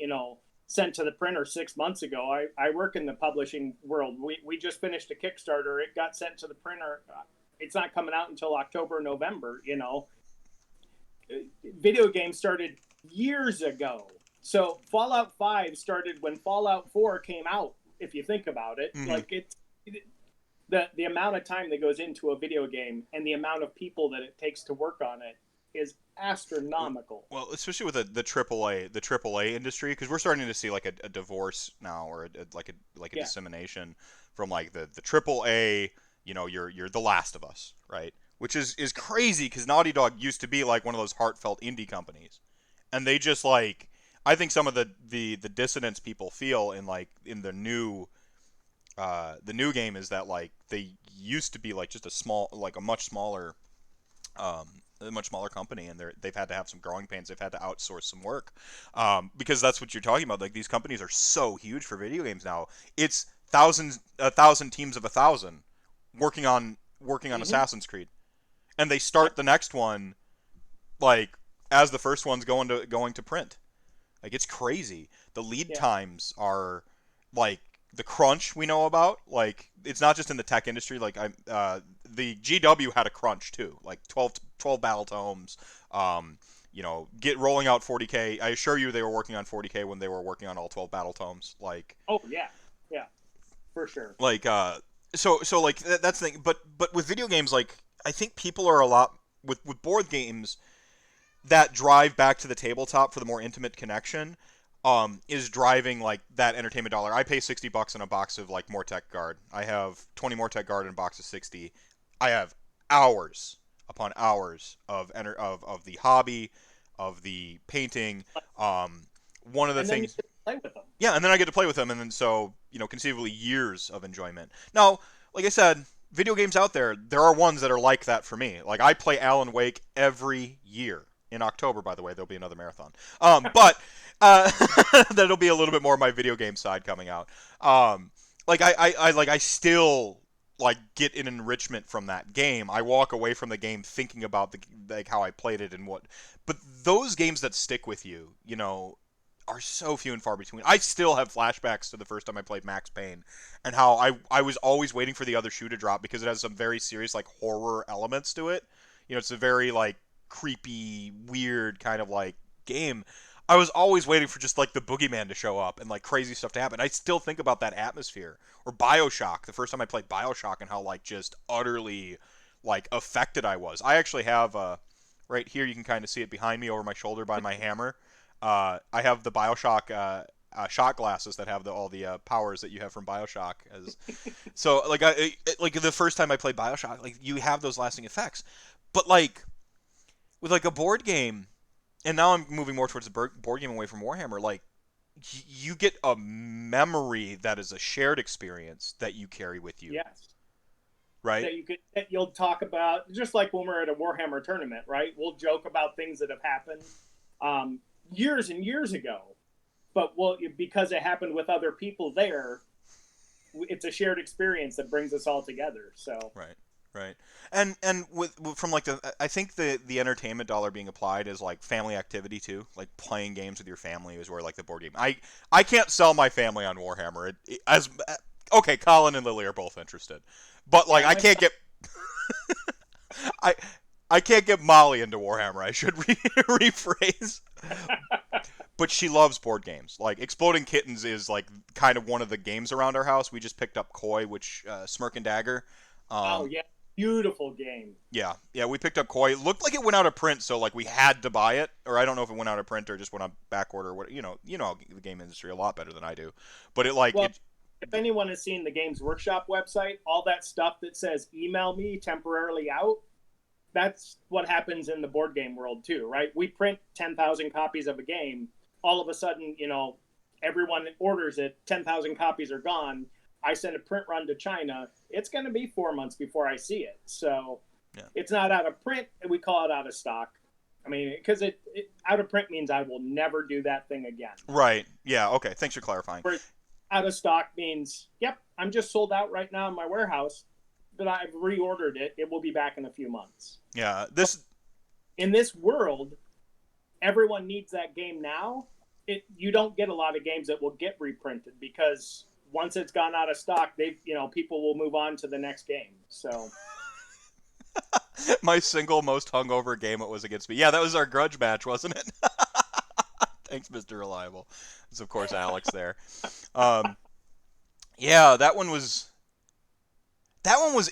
sent to the printer 6 months ago. I work in the publishing world. We just finished a Kickstarter. It got sent to the printer. It's not coming out until October, November, Video games started years ago. So Fallout 5 started when Fallout 4 came out, if you think about it. Mm-hmm. Like, the amount of time that goes into a video game and the amount of people that it takes to work on it is astronomical. Well, especially with the AAA industry, because we're starting to see like a divorce now, or a dissemination from like the AAA. You're The Last of Us, right? Which is crazy because Naughty Dog used to be like one of those heartfelt indie companies, and they just like, I think some of the dissonance people feel in the new game is that like they used to be like just a much smaller company, and they've had to have some growing pains. They've had to outsource some work because that's what you're talking about. Like, these companies are so huge for video games now. It's 1,000 teams of 1,000 working on Assassin's Creed, and they start the next one like as the first one's going to print. Like, it's crazy. The lead times are like the crunch we know about. Like, it's not just in the tech industry. Like, the GW had a crunch too. Like 12 battle tomes. Rolling out 40K. I assure you, they were working on 40K when they were working on all 12 battle tomes. Like, oh yeah, for sure. Like, so like that's the thing. But with video games, like, I think people are a lot with board games that drive back to the tabletop for the more intimate connection. Is driving like that entertainment dollar. I pay $60 in a box of like Mortec Guard. I have 20 Mortec Guard in a box of 60. I have hours upon hours of the hobby, of the painting. One of the things. You get to play with them. Yeah, and then I get to play with them, and then conceivably years of enjoyment. Now, like I said, video games out there are ones that are like that for me. Like, I play Alan Wake every year. In October, by the way, there'll be another marathon. But that'll be a little bit more of my video game side coming out. I still like get an enrichment from that game. I walk away from the game thinking about how I played it and what. But those games that stick with you, are so few and far between. I still have flashbacks to the first time I played Max Payne and how I was always waiting for the other shoe to drop because it has some very serious like horror elements to it. It's a very like creepy, weird kind of like game. I was always waiting for just like the boogeyman to show up and like crazy stuff to happen. I still think about that atmosphere. Or BioShock, the first time I played BioShock, and how like just utterly like affected I was. I actually have right here, you can kind of see it behind me over my shoulder by my hammer. I have the BioShock shot glasses that have all the powers that you have from BioShock. So like like the first time I played BioShock, like you have those lasting effects, but like with like a board game, and now I'm moving more towards the board game away from Warhammer, like you get a memory that is a shared experience that you carry with you. Yes. Right? That you'll talk about, just like when we're at a Warhammer tournament, right? We'll joke about things that have happened years and years ago. But because it happened with other people there, it's a shared experience that brings us all together. So Right. And from like I think the entertainment dollar being applied is like family activity too. Like playing games with your family is where like the board game. I can't sell my family on Warhammer. Okay, Colin and Lily are both interested, but like I can't get I can't get Molly into Warhammer. I should rephrase. but she loves board games. Like Exploding Kittens is like kind of one of the games around our house. We just picked up Koi, which Smirk and Dagger. Oh yeah, beautiful game. Yeah, we picked up Koi. It looked like it went out of print, so like we had to buy it. Or I don't know if it went out of print or just went on back order. What you know the game industry a lot better than I do. But If anyone has seen the Games Workshop website, all that stuff that says "email me temporarily out," that's what happens in the board game world too, right? We print 10,000 copies of a game. All of a sudden, everyone orders it. 10,000 copies are gone. I send a print run to China. It's going to be 4 months before I see it. So It's not out of print. We call it out of stock. I mean, because it out of print means I will never do that thing again. Right. Yeah. Okay. Thanks for clarifying. Whereas out of stock means, yep, I'm just sold out right now in my warehouse, but I've reordered it. It will be back in a few months. Yeah. In this world, everyone needs that game now. You don't get a lot of games that will get reprinted because once it's gone out of stock, people will move on to the next game. So my single most hungover game it was against me. Yeah, that was our grudge match, wasn't it? Thanks, Mr. Reliable. It's of course Alex there. Yeah, that one was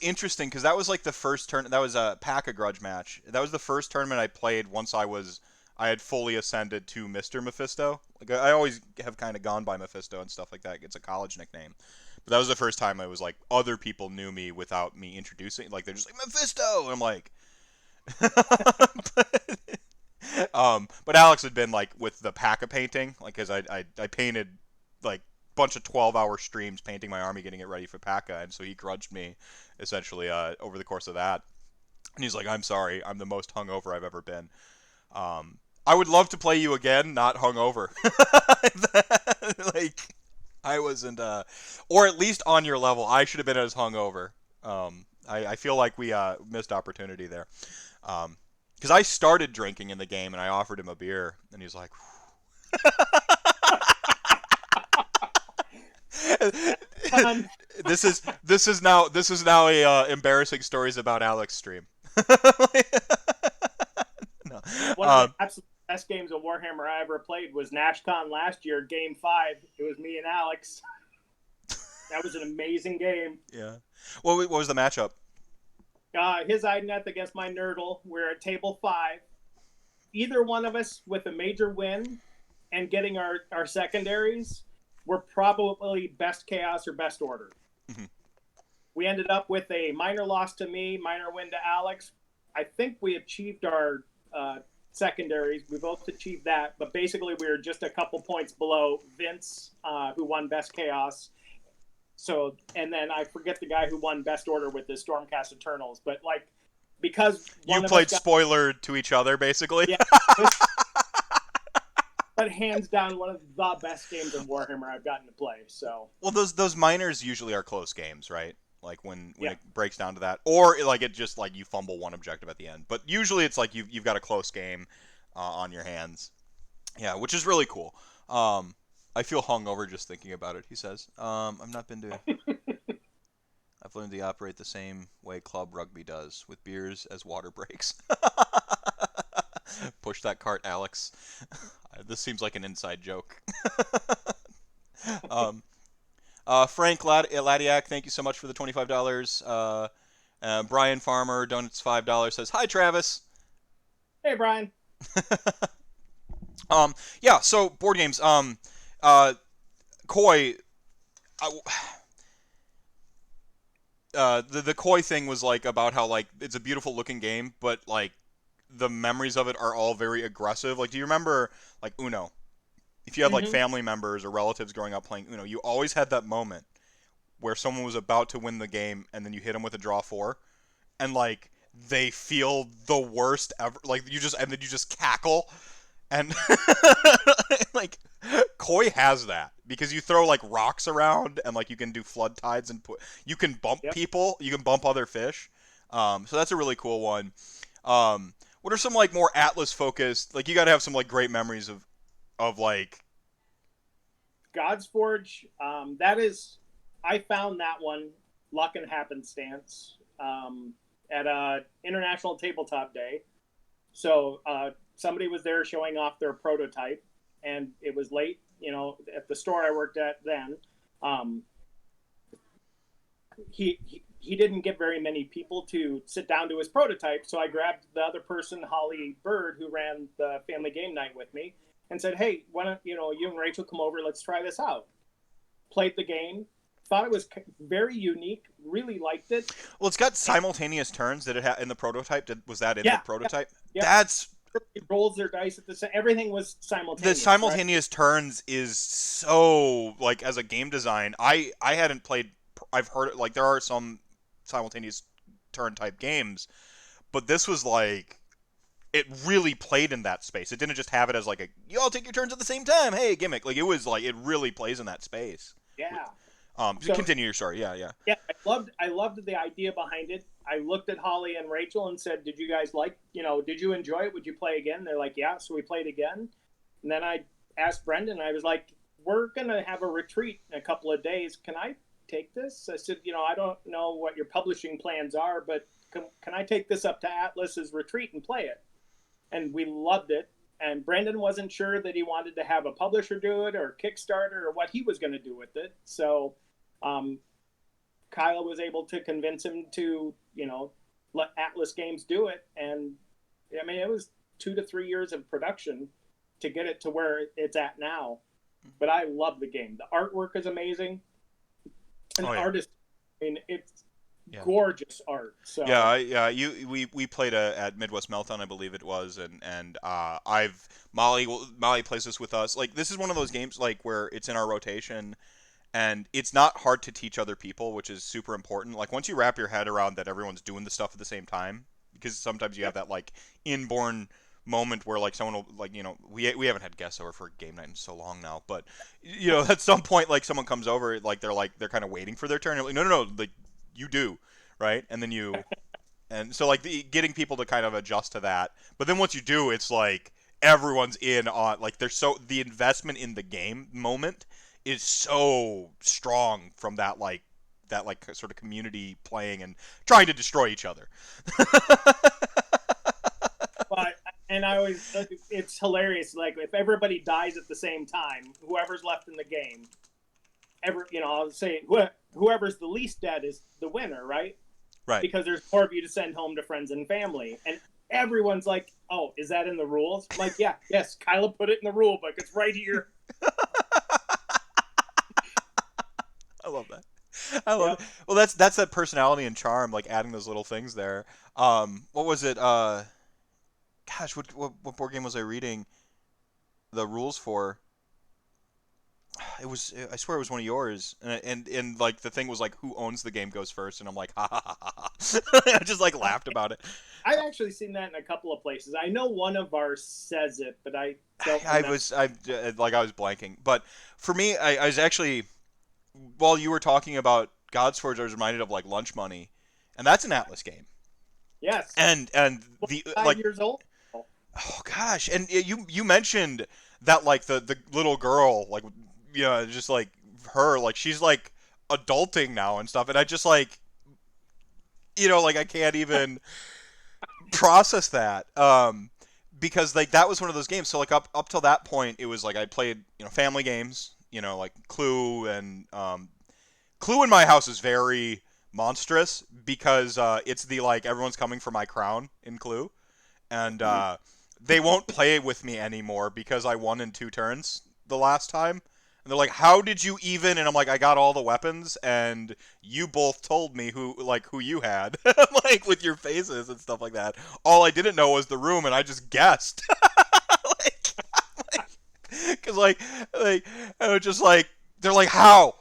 interesting because that was like the first turn. That was a Pack-a grudge match. That was the first tournament I played once I had fully ascended to Mr. Mephisto. Like I always have kind of gone by Mephisto and stuff like that. It's a college nickname. But that was the first time I was like other people knew me without me introducing. Like they're just like Mephisto, and I'm like. But Alex had been like with the Pack-a painting, like because I painted like bunch of 12-hour streams painting my army, getting it ready for Pack-a, and so he grudged me essentially over the course of that. And he's like, "I'm sorry, I'm the most hungover I've ever been." I would love to play you again, not hungover. Like I wasn't, or at least on your level. I should have been as hungover. I feel like we missed opportunity there. Because I started drinking in the game and I offered him a beer, and he's like, "This is now a embarrassing stories about Alex stream." No. One of the absolute best games of Warhammer I ever played was NashCon last year, Game 5. It was me and Alex. That was an amazing game. Yeah. What was the matchup? His Idoneth against my Nurgle. We're at table 5. Either one of us with a major win and getting our secondaries, we're probably best chaos or best order. Mm-hmm. We ended up with a minor loss to me, minor win to Alex. I think we achieved our secondaries. We both achieved that, but basically we were just a couple points below Vince, who won best chaos. So, and then I forget the guy who won best order with the Stormcast Eternals, but like because you played spoiler to each other, basically. Yeah, but hands down one of the best games of Warhammer I've gotten to play. So, well, those minors usually are close games, right? Like when it breaks down to that, or like it just like you fumble one objective at the end. But usually it's like you've got a close game on your hands. Yeah, which is really cool. I feel hungover just thinking about it, he says. I've not been to... I've learned to operate the same way club rugby does, with beers as water breaks. Push that cart, Alex. This seems like an inside joke. Frank Ladiak, thank you so much for the $25. Brian Farmer, donates $5, says, "Hi, Travis." Hey, Brian. Yeah, so board games. Koi, the Koi thing was like about how like it's a beautiful looking game, but like the memories of it are all very aggressive. Like, do you remember like Uno? If you had like family members or relatives growing up playing Uno, you always had that moment where someone was about to win the game and then you hit them with a draw 4, and like they feel the worst ever. Like you just cackle. And like Koi has that because you throw like rocks around and like you can do flood tides and you can bump people, you can bump other fish. So that's a really cool one. What are some like more Atlas focused? Like you got to have some like great memories of like God's Forge. I found that one luck and happenstance at a International Tabletop Day. So somebody was there showing off their prototype, and it was late, at the store I worked at then. He didn't get very many people to sit down to his prototype, so I grabbed the other person, Holly Bird, who ran the family game night with me, and said, "Hey, why don't you and Rachel come over? Let's try this out." Played the game, thought it was very unique, really liked it. Well, it's got simultaneous turns. Did it have in the prototype? Was that in the prototype? Yeah. That's it rolls their dice at the same. Everything was simultaneous. The simultaneous turns is so like as a game design. I hadn't played. I've heard it. Like there are some simultaneous turn type games, but this was like it really played in that space. It didn't just have it as like you all take your turns at the same time. Hey, gimmick. Like it was like it really plays in that space. Yeah. So continue your story. Yeah. Yeah, I loved the idea behind it. I looked at Holly and Rachel and said, "Did you guys did you enjoy it? Would you play again?" They're like, "Yeah." So we played again. And then I asked Brendan, I was like, "We're going to have a retreat in a couple of days. Can I take this?" I said, "I don't know what your publishing plans are, but can I take this up to Atlas's retreat and play it?" And we loved it. And Brendan wasn't sure that he wanted to have a publisher do it or Kickstarter or what he was going to do with it. So Kyle was able to convince him to, let Atlas Games do it. And I mean, it was 2 to 3 years of production to get it to where it's at now. But I love the game. The artwork is amazing. And artist, I mean, it's gorgeous art. So we played at Midwest Meltdown, I believe it was, and Molly plays this with us. Like this is one of those games like where it's in our rotation. And it's not hard to teach other people, which is super important. Like once you wrap your head around that everyone's doing the stuff at the same time, because sometimes you have that like inborn moment where like someone will like we haven't had guests over for game night in so long now, but at some point like someone comes over like they're kind of waiting for their turn. You're like no like you do right, and then and so like getting people to kind of adjust to that. But then once you do, it's like everyone's in on like the investment in the game moment is so strong from that sort of community playing and trying to destroy each other. And I always, it's hilarious. Like if everybody dies at the same time, whoever's left in the game, I'll say whoever's the least dead is the winner, right? Right. Because there's more of you to send home to friends and family, and everyone's like, "Oh, is that in the rules?" I'm like, yeah, yes, Kyla put it in the rule book. It's right here. I love that. I love it. Well, that's that personality and charm, like adding those little things there. What was it? Gosh, what board game was I reading the rules for? It was, I swear it was one of yours, and like the thing was like who owns the game goes first, and I'm like ha ha ha ha. I just like laughed about it. I've actually seen that in a couple of places. I know one of ours says it, but I don't. I was blanking, but for me, I was actually. While you were talking about Godsforge, I was reminded of like Lunch Money, and that's an Atlas game. Yes. And the 5 years old. Oh gosh, and you mentioned that like the little girl, like just like her, like she's like adulting now and stuff, and I just like like I can't even process that because like that was one of those games. So like up till that point, it was like I played family games. Like Clue, and Clue in my house is very monstrous because it's the like everyone's coming for my crown in Clue, and they won't play with me anymore because I won in 2 turns the last time, and they're like, "How did you even?" And I'm like, "I got all the weapons, and you both told me who you had, like with your faces and stuff like that. All I didn't know was the room, and I just guessed." Because like I was just like they're like how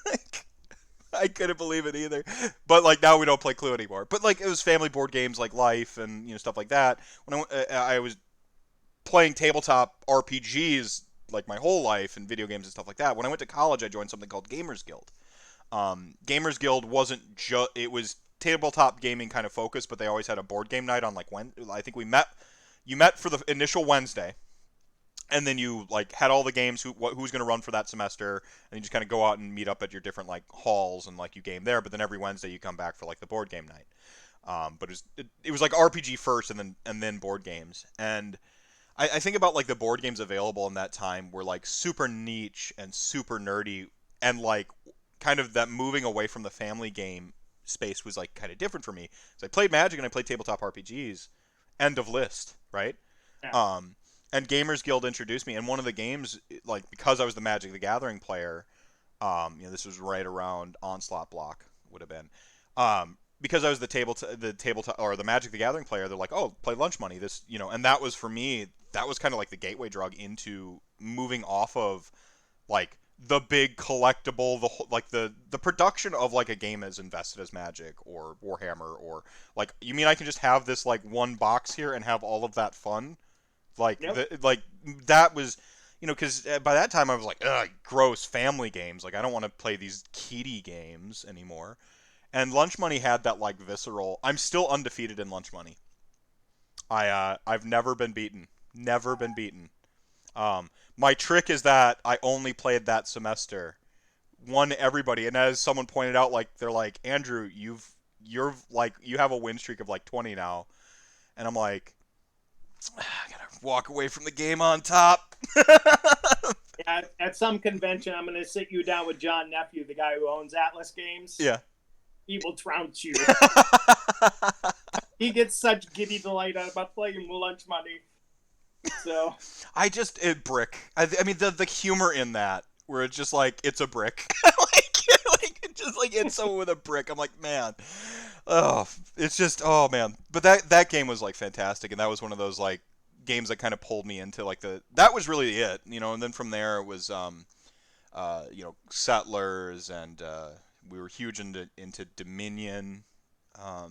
like, I couldn't believe it either. But like now we don't play Clue anymore. But like it was family board games like Life and stuff like that. When I was playing tabletop RPGs like my whole life and video games and stuff like that. When I went to college, I joined something called Gamers Guild. Gamers Guild wasn't it was tabletop gaming kind of focused, but they always had a board game night on like when I think you met for the initial Wednesday. And then you like had all the games who's going to run for that semester, and you just kind of go out and meet up at your different like halls and like you game there. But then every Wednesday you come back for like the board game night. But it was like RPG first and then board games. And I think about like the board games available in that time were like super niche and super nerdy, and like kind of that moving away from the family game space was like kind of different for me. So I played Magic and I played tabletop RPGs. End of list, right? Yeah. And Gamers Guild introduced me, and one of the games, like because I was the Magic the Gathering player, this was right around Onslaught block would have been, because I was the tabletop or the Magic the Gathering player. They're like, oh, play Lunch Money, this, and that was for me. That was kind of like the gateway drug into moving off of like the big collectible, the production of like a game as invested as Magic or Warhammer, or like, you mean I can just have this like one box here and have all of that fun, like Yep. that was, because by that time I was like, ugh, gross family games, like I don't want to play these kiddie games anymore. And Lunch Money had that like visceral. I'm still undefeated in Lunch Money. I've never been beaten. Never been beaten. My trick is that I only played that semester. Won everybody, and as someone pointed out, like they're like, Andrew, you have a win streak of like 20 now, and I'm like, I gotta walk away from the game on top. At some convention, I'm going to sit you down with John Nephew, the guy who owns Atlas Games. Yeah. He will trounce you. He gets such giddy delight out about playing Lunch Money. So brick. I mean the humor in that, where it's just like it's a brick, like just like it's someone with a brick. I'm like, man, oh, it's just, oh man. But that game was like fantastic, and that was one of those like games that kind of pulled me into like that was really it, And then from there it was Settlers, and we were huge into Dominion. Oh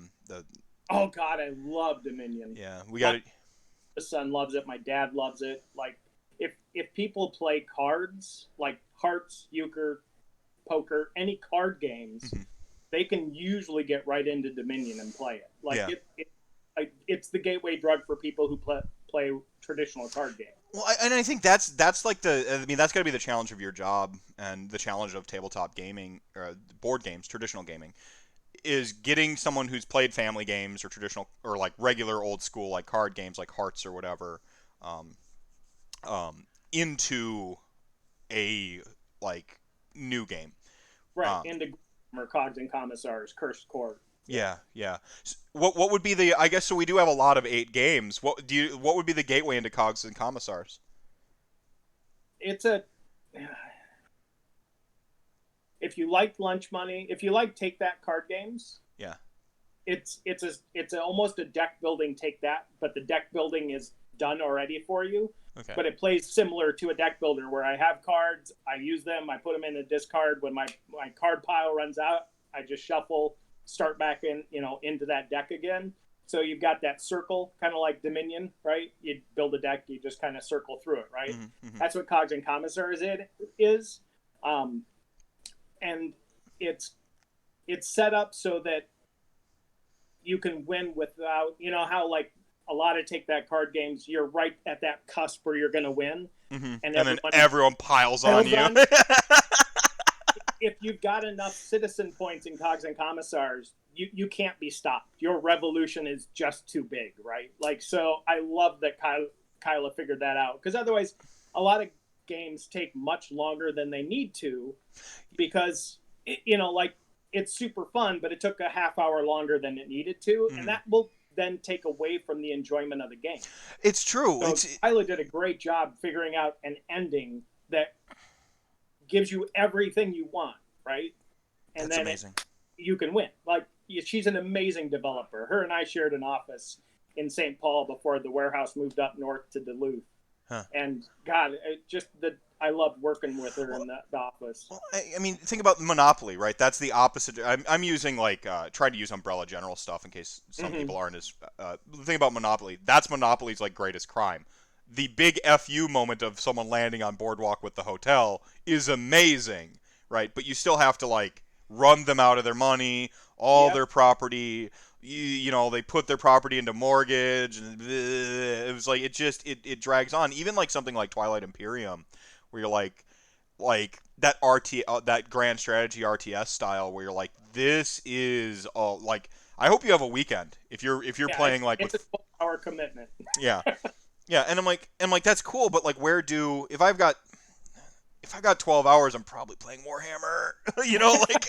God, I love Dominion. Yeah, we got it. My son loves it. My dad loves it. Like, if people play cards, like hearts, euchre, poker, any card games, they can usually get right into Dominion and play it. Like, it's the gateway drug for people who play traditional card games. Well, I think that's like that's got to be the challenge of your job, and the challenge of tabletop gaming, or board games, traditional gaming, is getting someone who's played family games or traditional or like regular old school like card games like Hearts or whatever, into a like new game. Right, into Cogs and Commissars, Cursed Court. Yeah. What would be the, I guess, so we do have a lot of 8 games. What would be the gateway into Cogs and Commissars? If you like Lunch Money, if you like Take That card games, yeah, it's almost a deck building Take That, but the deck building is done already for you. Okay. But it plays similar to a deck builder, where I have cards, I use them, I put them in a discard. When my card pile runs out, I just shuffle, start back into that deck again. So you've got that circle, kind of like Dominion, right? You build a deck, you just kind of circle through it, right? Mm-hmm. That's what Cogs and Commissars is. And it's set up so that you can win without, how like a lot of Take That card games, you're right at that cusp where you're going to win. Mm-hmm. And then everyone piles on you. If you've got enough citizen points in Cogs and Commissars, you can't be stopped. Your revolution is just too big, right? Like, so I love that Kyla figured that out, because otherwise a lot of games take much longer than they need to, because like, it's super fun, but it took a half hour longer than it needed to, and that will then take away from the enjoyment of the game. It's true. So Kyla did a great job figuring out an ending that gives you everything you want, right? And that's then amazing. You can win. Like, she's an amazing developer. Her and I shared an office in St. Paul before the warehouse moved up north to Duluth. Huh. And God, I loved working with her in the office. Well, I mean, think about Monopoly, right? That's the opposite. I'm using like trying to use Umbrella General stuff in case some people aren't as. The thing about Monopoly, that's Monopoly's like greatest crime. The big FU moment of someone landing on Boardwalk with the hotel is amazing, right? But you still have to like run them out of their money, all their property. They put their property into mortgage, and it was like it drags on. Even like something like Twilight Imperium, where you're like that that grand strategy RTS style, where you're like, this is all like. I hope you have a weekend if you're playing like it's a 12-hour commitment. Yeah. Yeah, and I'm like that's cool, but like if I got 12 hours, I'm probably playing Warhammer. You know, like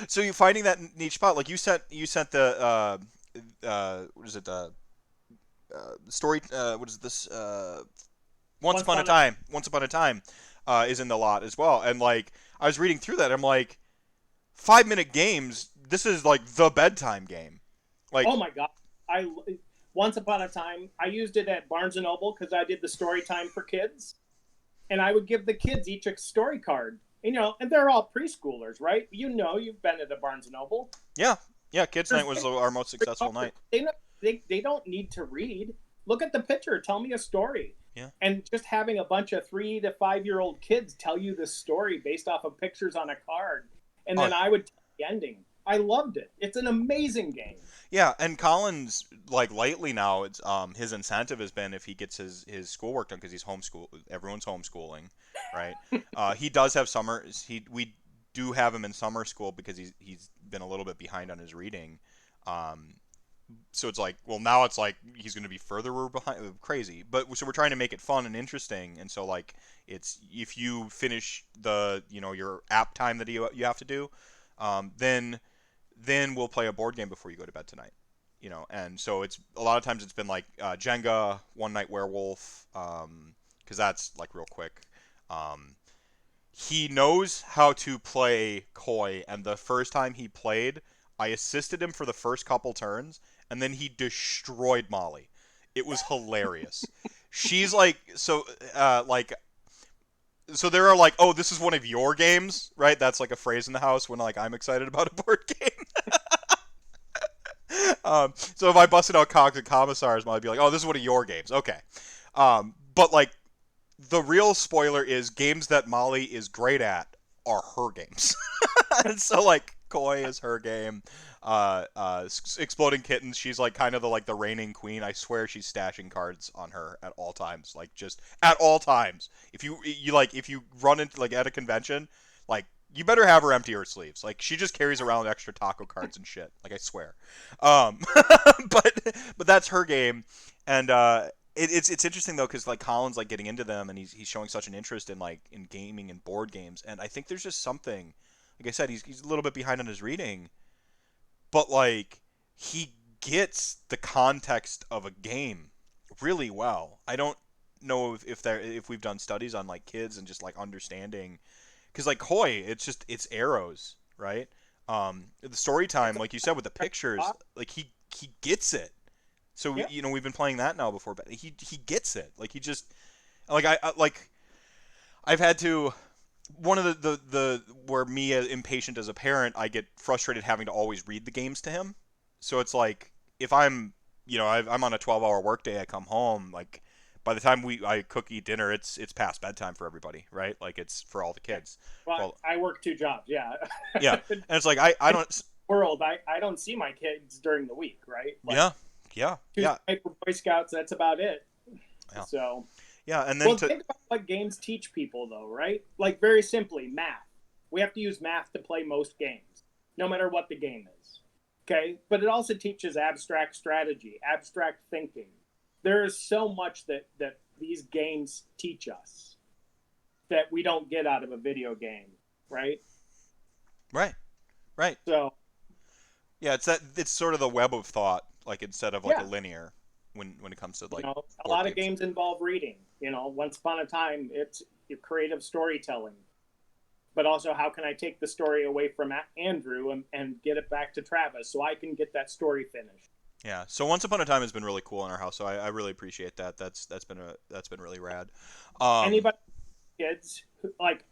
so you finding that niche spot, like you sent the what is it story what is this Once Upon a Time is in the lot as well. And like I was reading through that, I'm like 5-minute games, this is like the bedtime game. Like Oh my god! I Once upon a time, I used it at Barnes and Noble because I did the story time for kids, and I would give the kids each a story card. You know, and they're all preschoolers, right? You know, you've been at a Barnes and Noble. yeah, kids night was our most successful night. They don't need to read. Look at the picture. Tell me a story. Yeah. And just having a bunch of 3 to 5-year-old kids tell you the story based off of pictures on a card, and then I would tell the ending. I loved it. It's an amazing game. Yeah, and Colin's like lately now, it's his incentive has been if he gets his schoolwork done because he's everyone's homeschooling, right? He does have we do have him in summer school because he's been a little bit behind on his reading. So it's like, well, now it's like he's going to be further behind, crazy. But so we're trying to make it fun and interesting, and so like it's if you finish your app time that you have to do, then we'll play a board game before you go to bed tonight. You know, and so it's a lot of times it's been like Jenga, One Night Werewolf, because that's like real quick. He knows how to play Koi, and the first time he played, I assisted him for the first couple turns, and then he destroyed Molly. It was hilarious. She's like, so there are like, oh, this is one of your games, right? That's like a phrase in the house when like I'm excited about a board game. So if I busted out Cogs and Commissars, I'd be like, oh, this is one of your games. Okay. But like the real spoiler is games that Molly is great at are her games. And so like Koi is her game. Exploding Kittens, she's like kind of the reigning queen. I swear she's stashing cards on her at all times, like just at all times. If you run into like at a convention, like you better have her empty her sleeves. Like she just carries around extra taco cards and shit. Like I swear. But that's her game, and it's interesting though because like Colin's like getting into them and he's showing such an interest in like in gaming and board games, and I think there's just something. Like I said, he's a little bit behind on his reading, but like he gets the context of a game really well. I don't know if we've done studies on like kids and just like understanding, because like Koi, it's arrows, right? The story time, like you said with the pictures, like he gets it. So Yeah. we've been playing that now before, but he gets it. Like he just like I've had to. One of the where me as impatient as a parent, I get frustrated having to always read the games to him. So it's like if I'm I'm on a 12-hour workday, I come home, like by the time I cook, eat dinner, it's past bedtime for everybody, right? Like it's for all the kids. Well, I work 2 jobs, yeah. Yeah, and it's like I don't I don't see my kids during the week, right? Like, yeah. Tuesday for Boy Scouts, that's about it. Yeah. So Yeah, and then think about what games teach people, though, right? Like, very simply, math. We have to use math to play most games, no matter what the game is. Okay? But it also teaches abstract strategy, abstract thinking. There is so much that these games teach us that we don't get out of a video game, right? Right. So, Yeah, it's sort of the web of thought, like instead of like Yeah. a linear when it comes to like a board lot of games involve reading. Once upon a time, it's creative storytelling. But also, how can I take the story away from Andrew and get it back to Travis so I can get that story finished? Yeah. So Once Upon a Time has been really cool in our house, so I really appreciate that. That's been really rad. Anybody, kids, like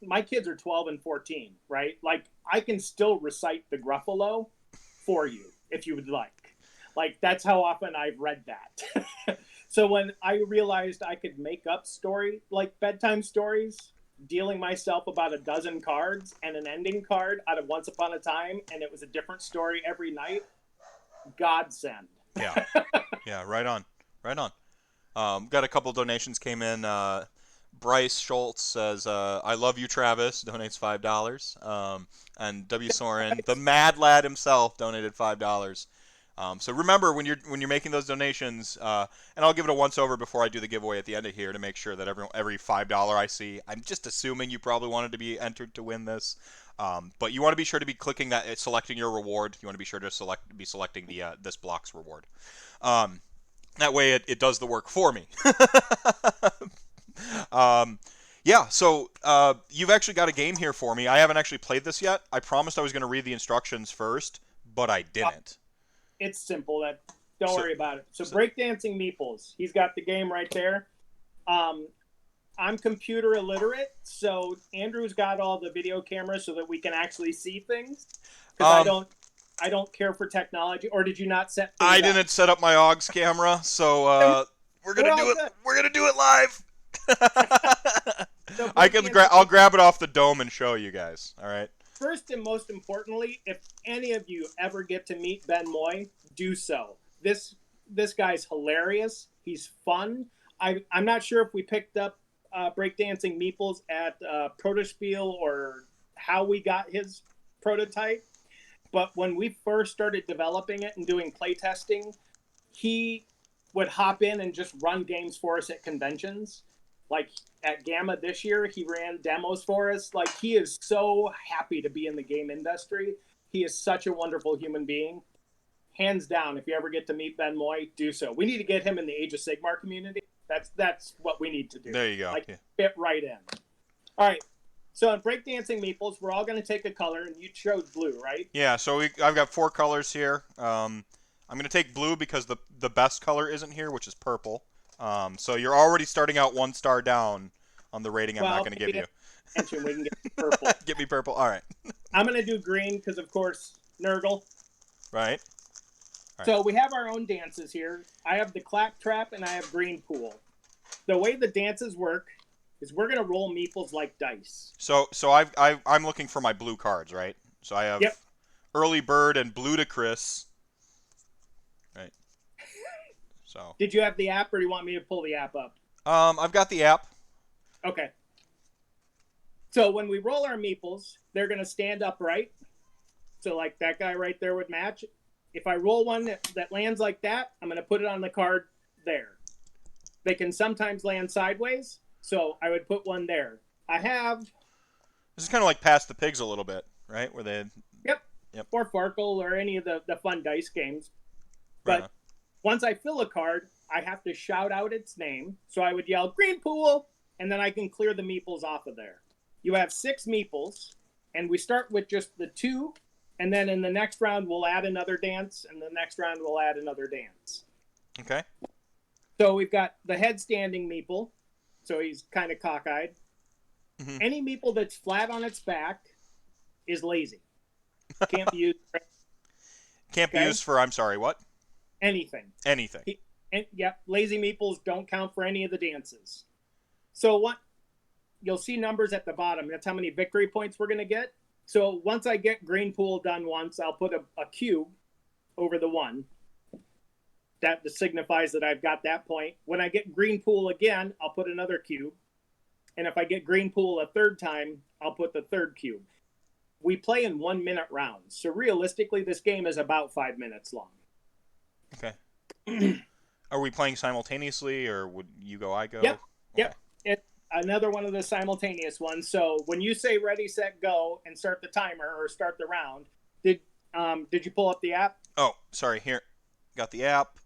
my kids are 12 and 14, right? Like I can still recite the Gruffalo for you if you would like. Like that's how often I've read that. So when I realized I could make up bedtime stories, dealing myself about a dozen cards and an ending card out of Once Upon a Time, and it was a different story every night, godsend. Yeah. Yeah. Right on. Got a couple donations came in. Bryce Schultz says, "I love you, Travis." Donates $5. And W. Soren, the Mad Lad himself, donated $5. So remember when you're making those donations, and I'll give it a once over before I do the giveaway at the end of here to make sure that every $5 I see, I'm just assuming you probably wanted to be entered to win this. But you want to be sure to be clicking that, selecting your reward. You want to be sure to be selecting the this block's reward. That way it does the work for me. Yeah, so you've actually got a game here for me. I haven't actually played this yet. I promised I was going to read the instructions first, but I didn't. It's simple. Don't worry about it. So Breakdancing Meeples. He's got the game right there. I'm computer illiterate, so Andrew's got all the video cameras so that we can actually see things. Because I don't care for technology. Or did you not set? I didn't set up my AUX camera, so we're gonna do it. Good. We're gonna do it live. So I'll grab it off the dome and show you guys. All right. First and most importantly, if any of you ever get to meet Ben Moy, do so. This guy's hilarious. He's fun. I'm not sure if we picked up Breakdancing Meeples at Protospiel or how we got his prototype, but when we first started developing it and doing playtesting, he would hop in and just run games for us at conventions. Like at Gamma this year, he ran demos for us. Like, he is so happy to be in the game industry. He is such a wonderful human being. Hands down, if you ever get to meet Ben Moy, do so. We need to get him in the Age of Sigmar community. That's what we need to do. There you go. Fit right in. All right. So in Breakdancing Meeples, we're all going to take a color, and you chose blue, right? Yeah. So I've got 4 colors here. I'm going to take blue because the best color isn't here, which is purple. So you're already starting out 1 star down on the rating I'm not going to give you. Attention, we can get purple. Give me purple. All right. I'm going to do green because, of course, Nurgle. Right. So we have our own dances here. I have the Claptrap and I have Green Pool. The way the dances work is we're going to roll meeples like dice. So I'm looking for my blue cards, right? So I have Early Bird and Ludicrous. Right. So. Did you have the app, or do you want me to pull the app up? I've got the app. Okay. So when we roll our meeples, they're going to stand upright. So like that guy right there would match. If I roll one that lands like that, I'm going to put it on the card there. They can sometimes land sideways, so I would put one there. This is kind of like Pass the Pigs a little bit, right? Where they... Yep. Or Farkle or any of the fun dice games. But once I fill a card, I have to shout out its name. So I would yell, Green Pool, and then I can clear the meeples off of there. You have 6 meeples, and we start with just the 2. And then in the next round, we'll add another dance. And the next round, we'll add another dance. Okay. So we've got the head-standing meeple. So he's kind of cockeyed. Mm-hmm. Any meeple that's flat on its back is lazy. Can't be used for... Can't be used for, I'm sorry, what? Anything. Anything. Lazy meeples don't count for any of the dances. So what? You'll see numbers at the bottom. That's how many victory points we're going to get. So once I get Green Pool done once, I'll put a cube over the 1. That signifies that I've got that point. When I get Green Pool again, I'll put another cube. And if I get Green Pool a 3rd time, I'll put the 3rd cube. We play in 1-minute rounds. So realistically, this game is about 5 minutes long. Okay. Are we playing simultaneously, or would you go, I go? Yep. Okay. Yep. It's another one of the simultaneous ones. So when you say ready, set, go, and start the timer or start the round, did you pull up the app? Oh, sorry. Here, got the app.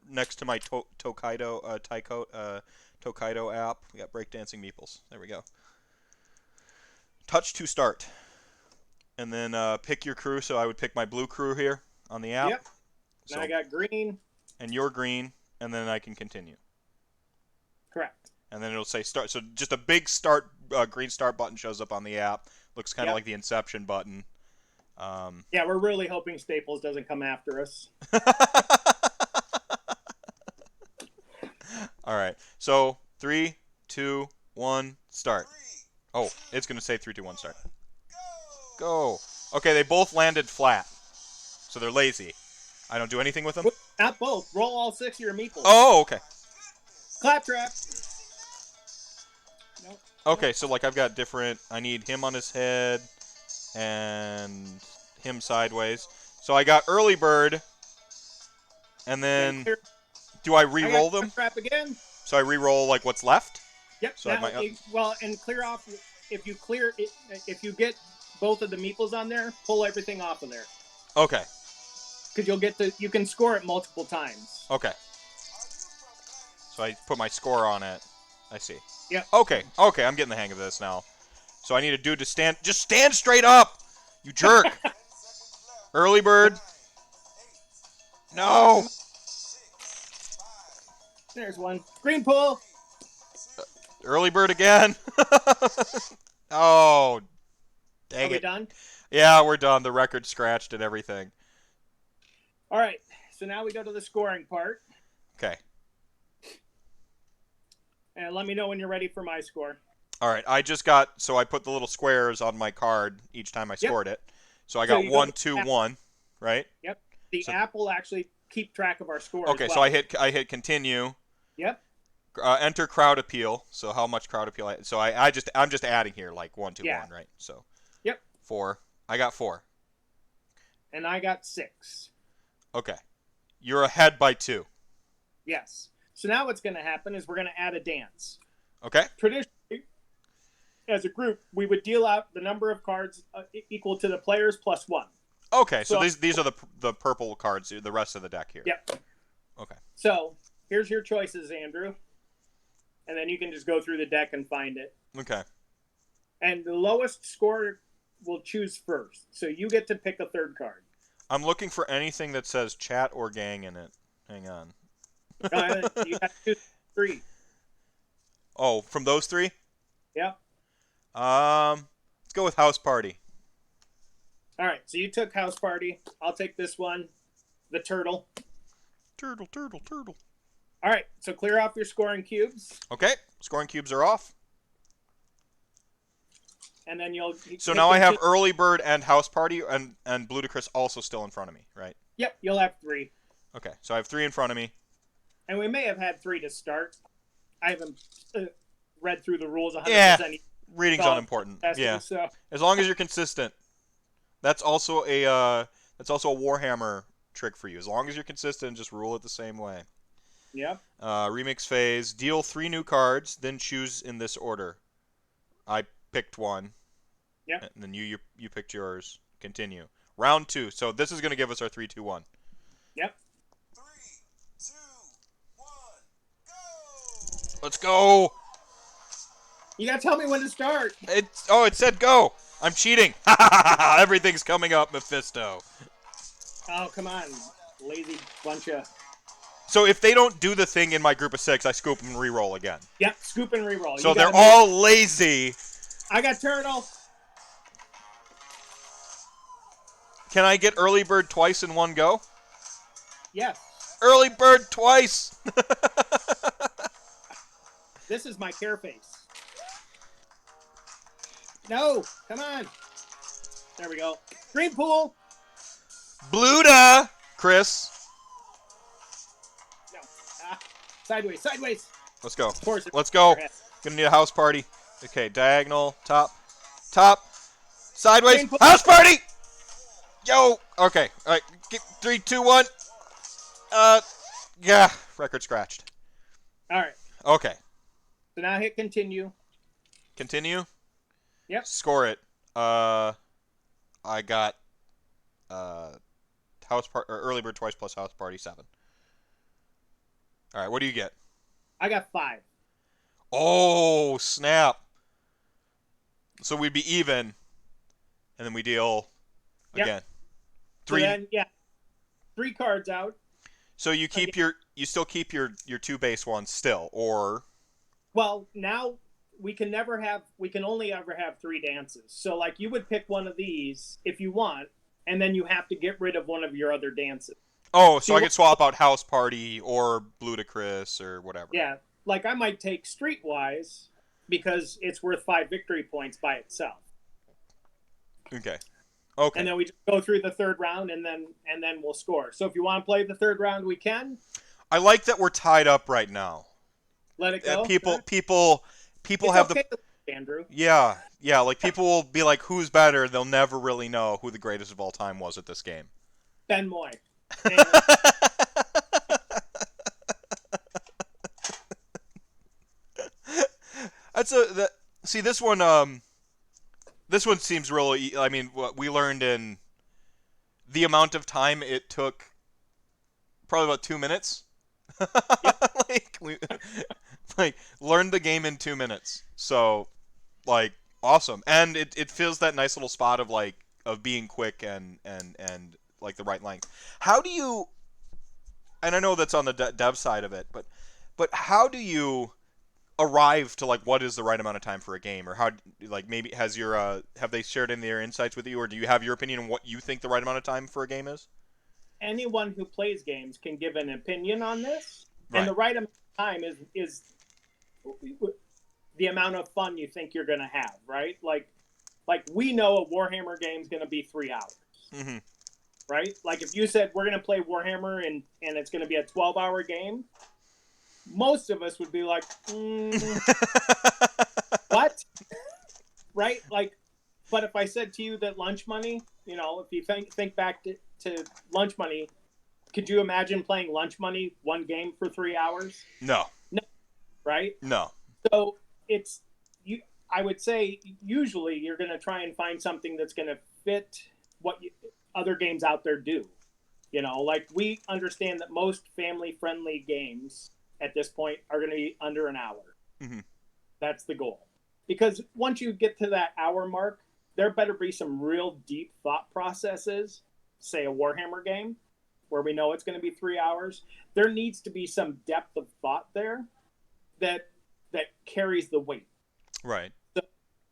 Next to my Tokaido app, we got Breakdancing Meeples. There we go. Touch to start, and then pick your crew. So I would pick my blue crew here on the app. Yep. So, I got green. And you're green, and then I can continue. Correct. And then it'll say start. So just a big start, green start button shows up on the app. Looks kind of like the Inception button. Yeah, we're really hoping Staples doesn't come after us. All right. So 3, 2, 1, start. Oh, it's going to say 3, 2, 1, start. Go. Okay, they both landed flat. So they're lazy. I don't do anything with them? Not both. Roll all 6 of your meeples. Oh, okay. Claptrap. Nope. Okay, so like I've got different... I need him on his head and him sideways. So I got early bird, and then do I re-roll them? Crap again. So I re-roll like what's left. Yep. So Now, and clear off. If you clear it, if you get both of the meeples on there, pull everything off of there. Okay. Because you can score it multiple times. Okay. So I put my score on it. I see. Yeah. Okay. Okay, I'm getting the hang of this now. So I need a dude to stand. Just stand straight up, you jerk. Early bird. No. There's one. Green pool. Early bird again. Oh, dang Are we it. done? Yeah, we're done. The record scratched and everything. All right. So now we go to the scoring part. Okay. And let me know when you're ready for my score. All right. I put the little squares on my card each time I scored it. So I got you 1, go 2, 1, right? Yep. The app will actually keep track of our score. Okay, as well. so I hit continue. Yep. Enter crowd appeal. So how much crowd appeal? I'm just adding here like 1, 2, 1, right? So. Yep. 4. I got 4. And I got 6. Okay. You're ahead by 2. Yes. So now what's going to happen is we're going to add a dance. Okay. Traditionally, as a group, we would deal out the number of cards equal to the players plus 1. Okay. So these are the purple cards. The rest of the deck here. Yep. Okay. So here's your choices, Andrew. And then you can just go through the deck and find it. Okay. And the lowest score will choose first. So you get to pick a third card. I'm looking for anything that says chat or gang in it. Hang on. You have to choose 3. Oh, from those 3? Yep. Let's go with house party. All right. So you took House Party. I'll take this one, the Turtle. Turtle. All right. So clear off your scoring cubes. Okay. Scoring cubes are off. And then you'll... So now I have early bird and house party and ludicrous also still in front of me, right? Yep. You'll have 3. Okay. So I have 3 in front of me. And we may have had 3 to start. I haven't read through the rules 100%. Yeah. Reading's unimportant. Yeah. So. As long as you're consistent. That's also a Warhammer trick for you. As long as you're consistent, just rule it the same way. Yep. Remix phase. Deal 3 new cards, then choose in this order. I picked one. Yep. And then you picked yours. Continue. Round 2. So this is going to give us our 3, 2, 1. Yep. 3, 2, 1, go! Let's go. You gotta tell me when to start. It said go. I'm cheating. Everything's coming up, Mephisto. Oh, come on. Lazy bunch of... So if they don't do the thing in my group of 6, I scoop and re-roll again. Yep, scoop and reroll. So they're all lazy. I got Turtle. Can I get early bird twice in one go? Yes. Early bird twice. This is my care face. No, come on. There we go. Green pool. Bluda, Chris. No. Sideways. Let's go. Of course. Let's go. Gonna need a house party. Okay, diagonal, top, sideways, house party. Yo. Okay. All right. 3, 2, 1. Yeah. Record scratched. All right. Okay. So now hit continue. Continue. Yep. Score it. I got early bird twice plus house party 7. All right. What do you get? I got 5. Oh snap! So we'd be even, and then we deal again. 3. So then, 3 cards out. So you still keep your 2 base ones still, or Well, now we can only ever have 3 dances. So like you would pick one of these if you want, and then you have to get rid of one of your other dances. oh, so I could swap out house party or ludicrous or whatever. Yeah, like I might take Streetwise because it's worth 5 victory points by itself. Okay. And then we just go through the third round, and then we'll score. So if you want to play the third round, we can. I like that we're tied up right now. Let it go. People It's have okay, Andrew. Yeah. Like people will be like, who's better? They'll never really know who the greatest of all time was at this game. Ben Moy. And See this one. This one seems really. I mean, what we learned in the amount of time it took. Probably about 2 minutes. like we, like learned the game in 2 minutes. So, like, awesome, and it feels that nice little spot of like of being quick and like the right length. How do you? And I know that's on the dev side of it, but how do you arrive to like what is the right amount of time for a game, or how like maybe has your have they shared any of their insights with you, or do you have your opinion on what you think the right amount of time for a game is? anyone who plays games can give an opinion on this, Right. and the right amount of time is the amount of fun you think you're going to have, right? Like we know a Warhammer game is going to be 3 hours, Mm-hmm. right? Like if you said we're going to play Warhammer and it's going to be a 12-hour game, most of us would be like, what? Right? Like, but if I said to you that lunch money, you know, if you think back to lunch money, could you imagine playing lunch money one game for 3 hours? No. Right? No. So it's you. I would say usually you're going to try and find something that's going to fit what other games out there do. You know, like we understand that most family-friendly games at this point are going to be under an hour. Mm-hmm. That's the goal. Because once you get to that hour mark, there better be some real deep thought processes. Say a Warhammer game, where we know it's going to be 3 hours. There needs to be some depth of thought there that carries the weight. Right. So,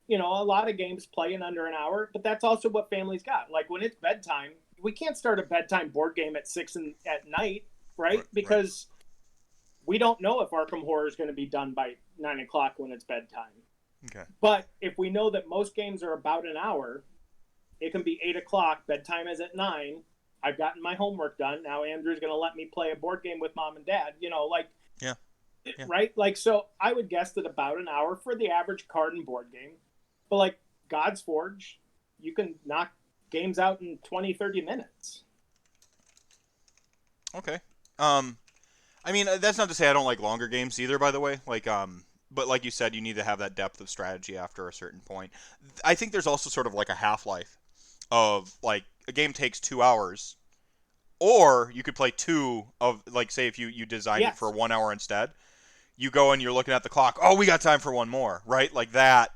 you know, a lot of games play in under an hour, but that's also what families got. Like when it's bedtime, we can't start a bedtime board game at 6 at night, right? Because we don't know if Arkham Horror is going to be done by 9 o'clock when it's bedtime. Okay. But if we know that most games are about an hour, it can be 8 o'clock, bedtime is at 9. I've gotten my homework done. Now Andrew's going to let me play a board game with mom and dad, you know, like, Yeah. right? Like, so I would guess that about an hour for the average card and board game. But like God's Forge, you can knock games out in 20, 30 minutes. Okay. I mean, that's not to say I don't like longer games either, by the way. Like, but like you said, you need to have that depth of strategy after a certain point. I think there's also sort of like a half-life of, like, a game takes 2 hours, or you could play two of, like, say if you designed it for 1 hour instead, you go and you're looking at the clock, oh, we got time for one more, right? Like that,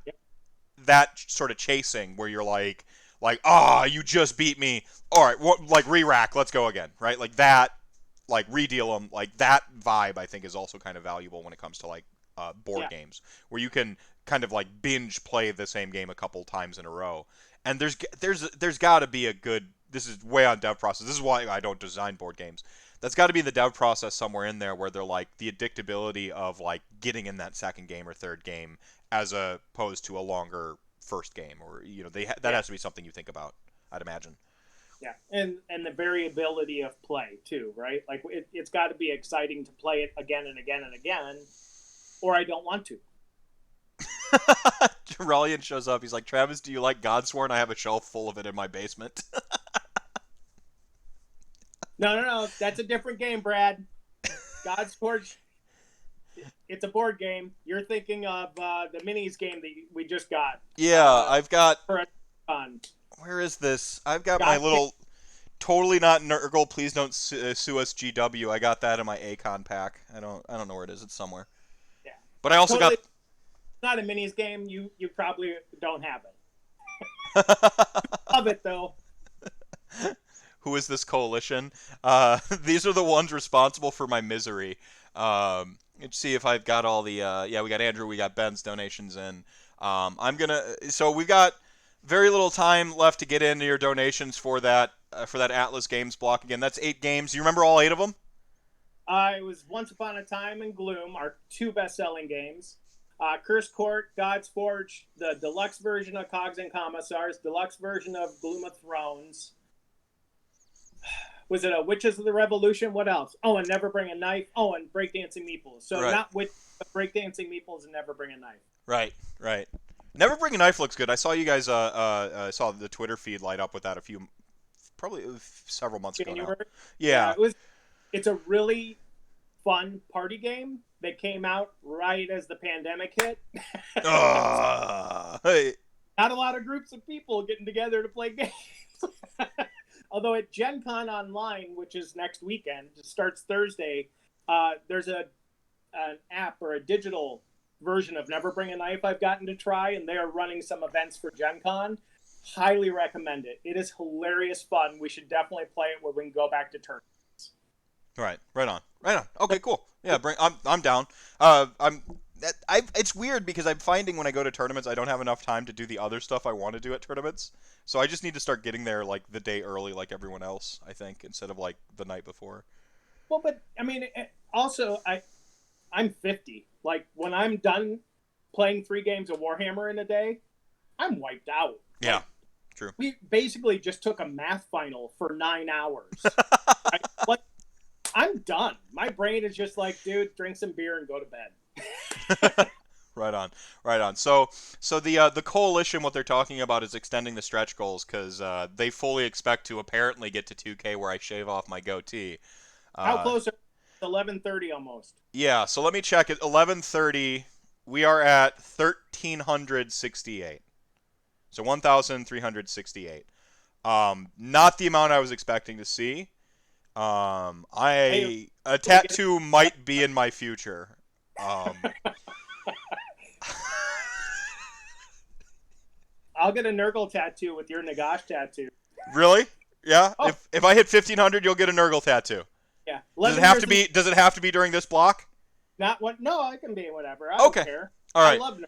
that sort of chasing where you're like, you just beat me. All right, like re-rack, let's go again, right? Like that, like re-deal them, like that vibe I think is also kind of valuable when it comes to like board games, where you can kind of like binge play the same game a couple times in a row. And there's got to be a good. This is way on dev process. This is why I don't design board games. That's got to be the dev process somewhere in there where they're like the addictability of like getting in that second game or third game as opposed to a longer first game, or you know that has to be something you think about, I'd imagine. Yeah, and the variability of play too, right? Like it's got to be exciting to play it again and again and again, or I don't want to. Reliant shows up. He's like, Travis, do you like Godsworn? I have a shelf full of it in my basement. No, that's a different game, Brad. God's Forge, it's a board game. You're thinking of the minis game that we just got. Yeah, I've got. For a fun. Where is this? I've got my little. Totally not Nurgle. Please don't sue us, GW. I got that in my Acon pack. I don't know where it is. It's somewhere. Yeah. But I also got. It's not a minis game. You probably don't have it. Love it though. Who is this coalition? These are the ones responsible for my misery. Let's see if I've got all the. We got Andrew. We got Ben's donations in. So we've got very little time left to get into your donations for that Atlas Games block. Again, that's 8 games. You remember all 8 of them? It was Once Upon a Time and Gloom, our 2 best-selling games. Cursed Court, God's Forge, the deluxe version of Cogs and Commissars, deluxe version of Gloom of Thrones. Was it a Witches of the Revolution? What else? Oh, and Never Bring a Knife. Oh, and Breakdancing Meeples. So not with Breakdancing Meeples and Never Bring a Knife. Right. Never Bring a Knife looks good. I saw you guys. Saw the Twitter feed light up with that a few probably several months ago now. January. Yeah. It's a really fun party game that came out right as the pandemic hit. Hey. Not a lot of groups of people getting together to play games. Although at Gen Con Online, which is next weekend, it starts Thursday, there's an app or a digital version of Never Bring a Knife I've gotten to try, and they are running some events for Gen Con. Highly recommend it. It is hilarious fun. We should definitely play it when we can go back to tournaments. Right on. Okay, cool. Yeah, I'm down. It's weird because I'm finding when I go to tournaments, I don't have enough time to do the other stuff I want to do at tournaments. So I just need to start getting there like the day early, like everyone else, I think, instead of like the night before. Well, but I mean, also I'm 50. Like when I'm done playing 3 games of Warhammer in a day, I'm wiped out. Yeah, true. We basically just took a math final for 9 hours. I'm done. My brain is just like, dude, drink some beer and go to bed. Right on. So the coalition, what they're talking about is extending the stretch goals because they fully expect to apparently get to 2K where I shave off my goatee. How close are 11:30 almost? Yeah, so let me check. At 11:30, we are at 1,368. So 1,368. Not the amount I was expecting to see. A tattoo might be in my future. I'll get a Nurgle tattoo with your Nagash tattoo. Really? Yeah. Oh. If I hit 1,500, you'll get a Nurgle tattoo. Yeah. Does it have to be? Does it have to be during this block? Not what? No, I can be whatever. I don't care. All right. I love Nurgle.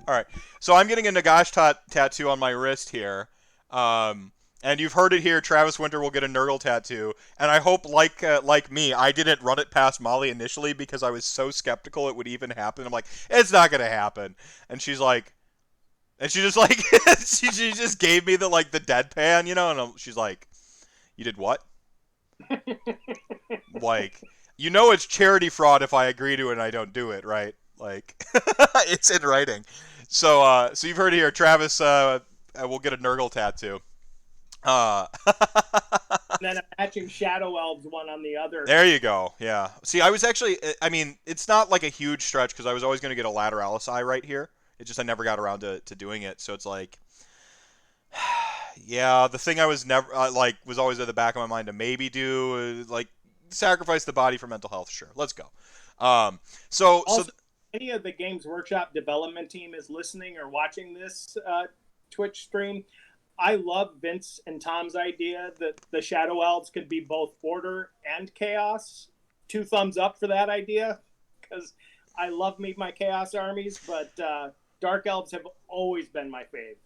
All right. So I'm getting a Nagash tattoo on my wrist here. And you've heard it here. Travis Winter will get a Nurgle tattoo, and I hope, like me, I didn't run it past Molly initially because I was so skeptical it would even happen. I'm like, it's not gonna happen, and she's like, she just like, she just gave me the deadpan, and she's like, you did what? Like, it's charity fraud if I agree to it and I don't do it, right? Like, it's in writing. So you've heard it here. Travis will get a Nurgle tattoo. And then a matching Shadow Elves one on the other. There you go. Yeah. See, I was actually, I mean, it's not like a huge stretch because I was always going to get a Lateralis eye right here. It's just I never got around to doing it. So it's like, yeah, the thing I was never, was always at the back of my mind to maybe do, sacrifice the body for mental health. Sure. Let's go. So any of the Games Workshop development team is listening or watching this Twitch stream, I love Vince and Tom's idea that the Shadow Elves could be both Order and Chaos. 2 thumbs up for that idea, because I love my Chaos armies, but Dark Elves have always been my fave.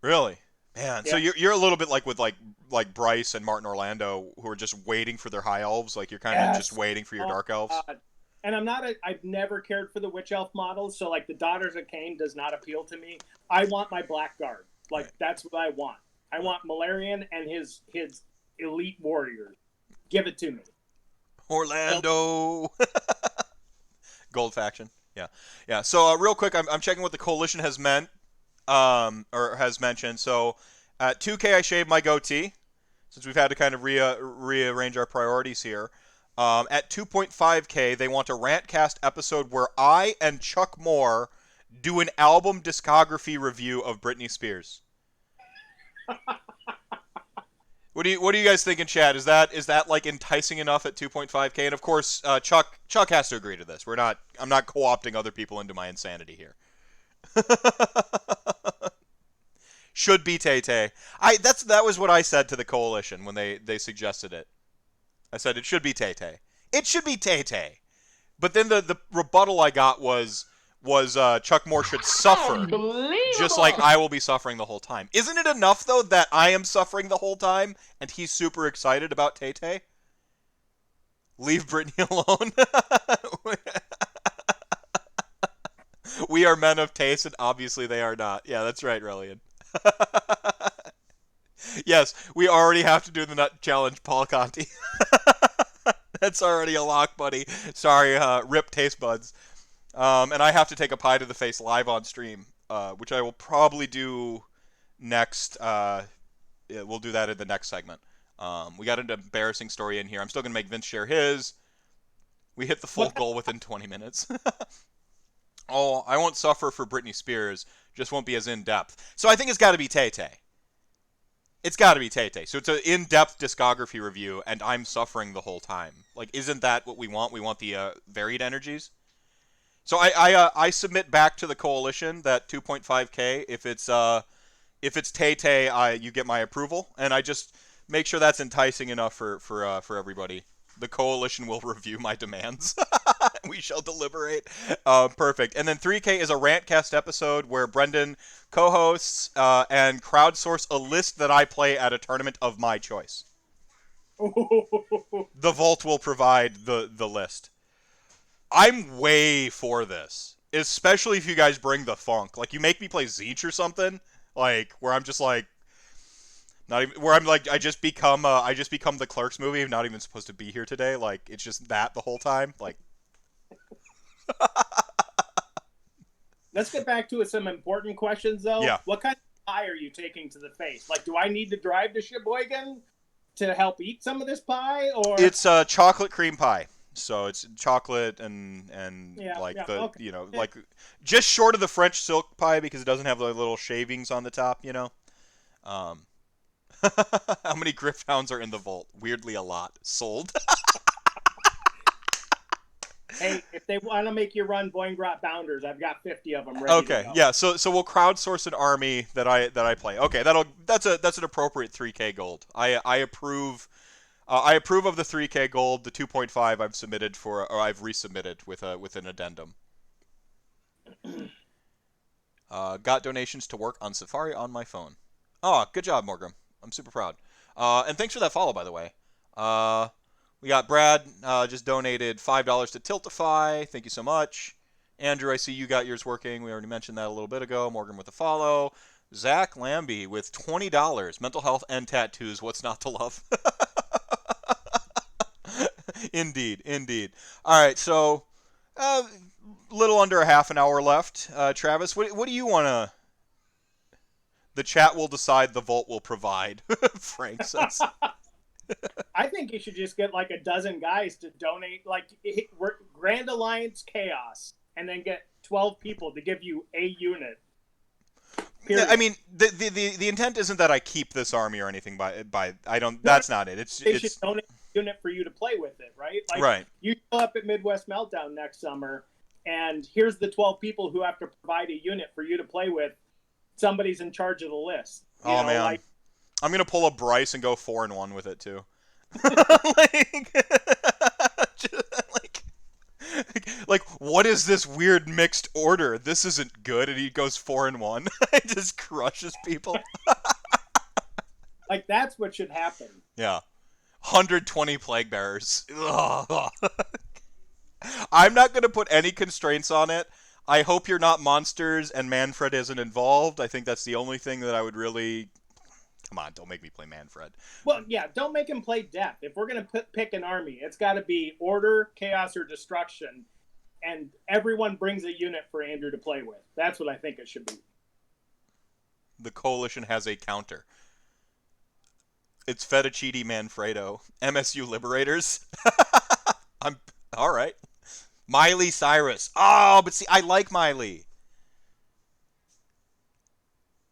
Really? Man, Yeah. so you're a little bit like with like Bryce and Martin Orlando, who are just waiting for their high elves. Like you're kind of just waiting for your dark elves. And I've never cared for the Witch Elf models, so like the Daughters of Cain does not appeal to me. I want my Blackguard. That's what I want. I want Malarian and his elite warriors. Give it to me. Orlando. Gold faction. Yeah. So real quick, I'm checking what the coalition has meant, or has mentioned. So at 2K, I shaved my goatee, since we've had to kind of rearrange our priorities here. At 2.5K, they want a Rantcast episode where I and Chuck Moore do an album discography review of Britney Spears. What do you guys think in chat? Is that like enticing enough at 2.5K? And of course, Chuck has to agree to this. I'm not co-opting other people into my insanity here. Should be Tay-Tay. That was what I said to the coalition when they suggested it. I said it should be Tay-Tay. It should be Tay-Tay. But then the rebuttal I got was Chuck Moore should suffer, just like I will be suffering the whole time. Isn't it enough, though, that I am suffering the whole time, and he's super excited about Tay-Tay? Leave Britney alone. We are men of taste, and obviously they are not. Yeah, that's right, Relian. Yes, we already have to do the nut challenge, Paul Conti. That's already a lock, buddy. Sorry, rip taste buds. And I have to take a pie to the face live on stream, which I will probably do next we'll do that in the next segment. We got an embarrassing story in here. I'm still gonna make Vince share his. We hit the full goal within 20 minutes. Oh, I won't suffer for Britney Spears. Just won't be as in depth. So I think it's got to be Tay Tay. It's got to be Tay Tay. So it's an in-depth discography review, and I'm suffering the whole time. Like, isn't that what we want? We want the varied energies. So I submit back to the coalition that 2.5K. If it's Tay Tay, you get my approval, and I just make sure that's enticing enough for everybody. The coalition will review my demands. We shall deliberate. Perfect. And then 3K is a Rantcast episode where Brendan co-hosts and crowdsource a list that I play at a tournament of my choice. The Vault will provide the list. I'm way for this, especially if you guys bring the funk. Like, you make me play Zeech or something, like where I'm just like, not even where I'm like I just become the Clerks movie. I'm not even supposed to be here today. Like, it's just that the whole time. Like, let's get back to some important questions though. Yeah. What kind of pie are you taking to the face? Like, do I need to drive to Sheboygan to help eat some of this pie, or it's chocolate cream pie. So it's chocolate and okay. like just short of the French silk pie because it doesn't have the little shavings on the top, How many Griffhounds are in the vault? Weirdly, a lot. Sold. Hey, if they want to make you run Boingrot Bounders, I've got 50 of them ready. Okay, to go. yeah. So we'll crowdsource an army that I play. Okay, that's an appropriate 3K gold. I approve. I approve of the 3K gold. The 2.5 I've submitted I've resubmitted with an addendum. Got donations to work on Safari on my phone. Oh, good job, Morgan. I'm super proud. And thanks for that follow, by the way. We got Brad just donated $5 to Tiltify. Thank you so much. Andrew, I see you got yours working. We already mentioned that a little bit ago. Morgan with a follow. Zach Lambie with $20. Mental health and tattoos. What's not to love? Indeed. All right, so little under a half an hour left. Travis, what do you want to... The chat will decide, the Vault will provide, Frank says. I think you should just get like a dozen guys to donate, like Grand Alliance Chaos, and then get 12 people to give you a unit. Period. Yeah, I mean, the intent isn't that I keep this army or anything. That's not it. They should donate a unit for you to play with it, right? Like, right. You show up at Midwest Meltdown next summer, and here's the 12 people who have to provide a unit for you to play with. Somebody's in charge of the list. Man. I'm going to pull a Bryce and go 4-1 with it, too. like, what is this weird mixed order? This isn't good. And he goes 4-1. It just crushes people. Like, that's what should happen. Yeah. 120 Plague Bearers. I'm not going to put any constraints on it. I hope you're not monsters and Manfred isn't involved. I think that's the only thing that I would really... Come on, don't make me play Manfred. Well, yeah, don't make him play Death. If we're going to pick an army, it's got to be Order, Chaos, or Destruction. And everyone brings a unit for Andrew to play with. That's what I think it should be. The Coalition has a counter. It's Fettuccine Manfredo. MSU Liberators. I'm... All right. Miley Cyrus. Oh, but see, I like Miley.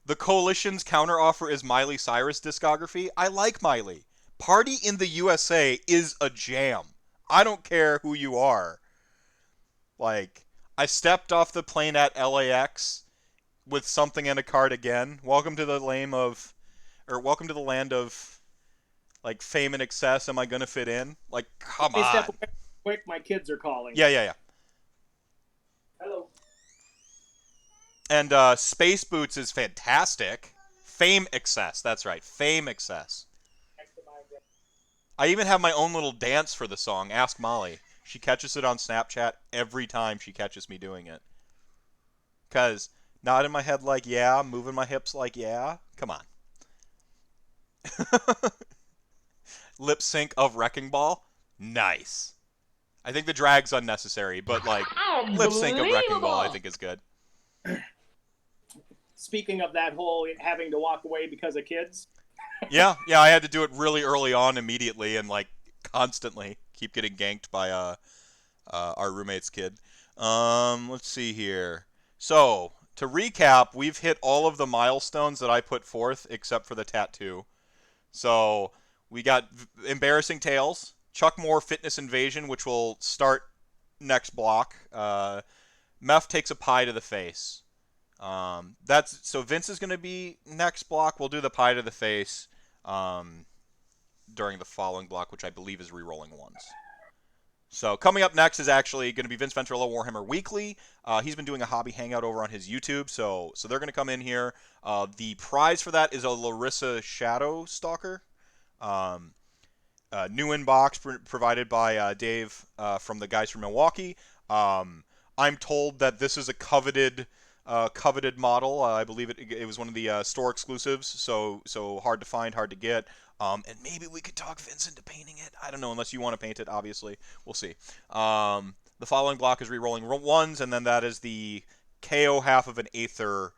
The Coalition's counteroffer is Miley Cyrus discography. I like Miley. Party in the USA is a jam. I don't care who you are. Like, I stepped off the plane at LAX with something in a cardigan. Welcome to the land of, like, fame and excess. Am I gonna fit in? Like, come on. Step away quick, my kids are calling. Yeah. Hello. And Space Boots is fantastic. Fame Excess, that's right. Fame Excess. I even have my own little dance for the song, Ask Molly. She catches it on Snapchat every time she catches me doing it. Because nodding my head like yeah, moving my hips like yeah. Come on. Lip sync of Wrecking Ball. Nice. I think the drag's unnecessary, but like lip sync of Wrecking Ball I think is good. Speaking of that whole having to walk away because of kids, Yeah, I had to do it really early on, immediately, and like constantly keep getting ganked by our roommate's kid. Let's see here. So to recap, we've hit all of the milestones that I put forth except for the tattoo. So we got embarrassing tales, Chuck Moore fitness invasion, which will start next block. Meth takes a pie to the face. That's so Vince is going to be next block. We'll do the pie to the face during the following block, which I believe is re-rolling ones. So coming up next is actually going to be Vince Venturella Warhammer Weekly. He's been doing a hobby hangout over on his YouTube, so they're going to come in here. The prize for that is a Larissa Shadow Stalker. New inbox provided by Dave from the guys from Milwaukee. I'm told that this is a coveted model. I believe it was one of the store exclusives, so hard to find, hard to get. And maybe we could talk Vince into painting it. I don't know, unless you want to paint it, obviously. We'll see. The following block is re-rolling ones, and then that is the KO half of an Aether,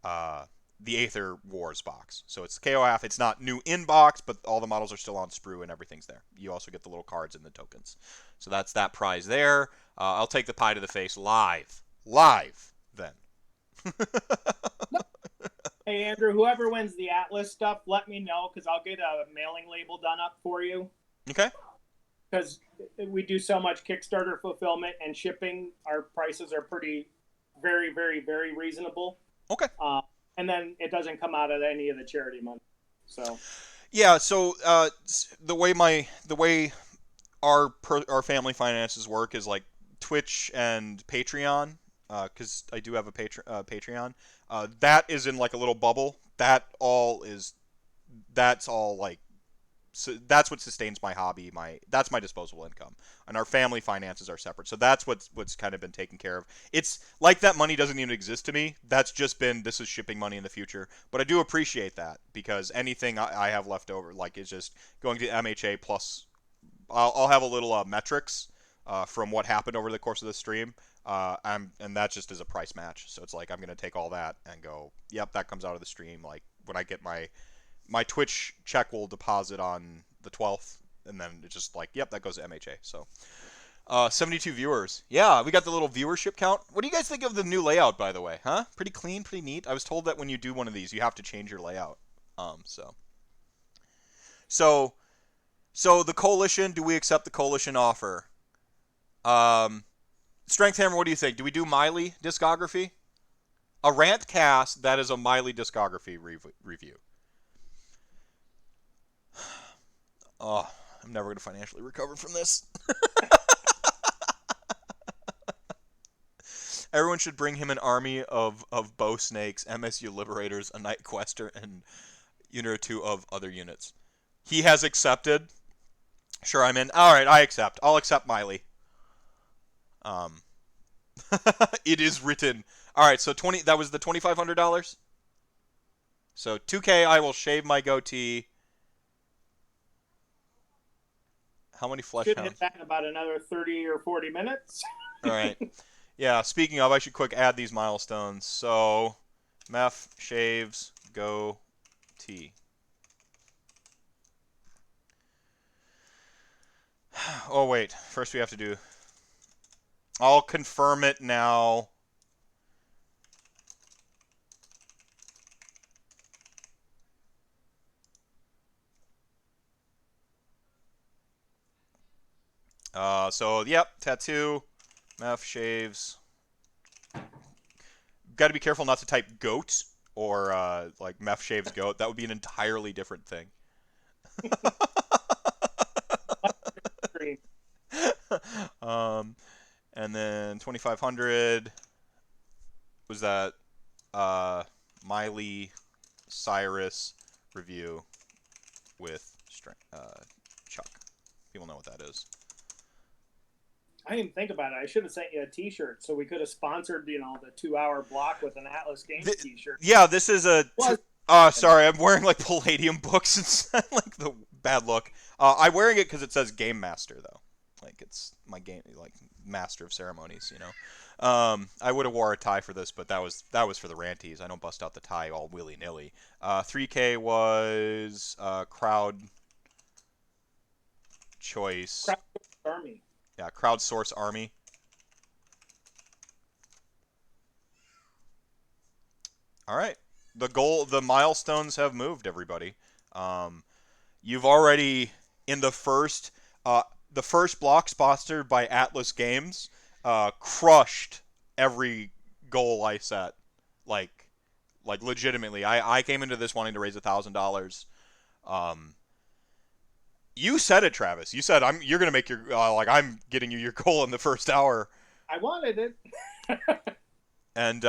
the Aether Wars box. So it's KO half. It's not new in box, but all the models are still on sprue and everything's there. You also get the little cards and the tokens. So that's that prize there. I'll take the pie to the face live then. Hey, Andrew, whoever wins the Atlas stuff, let me know, because I'll get a mailing label done up for you. Okay. Because we do so much Kickstarter fulfillment and shipping, our prices are very, very, very reasonable. Okay. And then it doesn't come out of any of the charity money. So. Yeah. So the way our family finances work is like Twitch and Patreon. Because I do have a Patreon. That is in like a little bubble. That's all like, so that's what sustains my hobby. That's my disposable income, and our family finances are separate. So that's what's kind of been taken care of. It's like that money doesn't even exist to me. That's just been, this is shipping money in the future. But I do appreciate that, because anything I have left over, like, is just going to MHA plus. I'll have a little metrics from what happened over the course of the stream. And that just is a price match. So it's like, I'm going to take all that and go, yep, that comes out of the stream. Like, when I get my Twitch check will deposit on the 12th, and then it's just like, yep, that goes to MHA. So 72 viewers. Yeah, we got the little viewership count. What do you guys think of the new layout, by the way? Huh? Pretty clean, pretty neat. I was told that when you do one of these, you have to change your layout. So the Coalition, do we accept the Coalition offer? Strength Hammer, what do you think? Do we do Miley discography? A rant cast that is a Miley discography review. Oh, I'm never going to financially recover from this. Everyone should bring him an army of bow snakes, MSU Liberators, a Night Quester, and unit or two of other units. He has accepted. Sure, I'm in. All right, I accept. I'll accept Miley. It is written. All right, so that was the $2,500. So $2K, I will shave my goatee. How many flesh Should hounds? hit that in about another 30 or 40 minutes. All right. Yeah, speaking of, I should quick add these milestones. So, Meth shaves goatee. Oh, wait. First we have to do... I'll confirm it now. So, yep, tattoo, Meth shaves. Got to be careful not to type goat or like Meth shaves goat. That would be an entirely different thing. And then 2,500 was that Miley Cyrus review with Chuck. People know what that is. I didn't even think about it. I should have sent you a T-shirt so we could have sponsored, the 2-hour block with an Atlas Games T-shirt. Yeah, this is a. Sorry, I'm wearing like Palladium books instead. Like the bad look. I'm wearing it because it says Game Master though. Like, like it's my game, like master of ceremonies, you know. I would have wore a tie for this, but that was for the ranties. I don't bust out the tie all willy nilly. 3K was crowd choice. Army. Yeah, crowdsource army. All right, the milestones have moved, everybody. You've already in the first block sponsored by Atlas Games, crushed every goal I set. Like legitimately, I came into this wanting to raise $1,000. You said it, Travis. You said you're gonna make your I'm getting you your goal in the first hour. I wanted it. And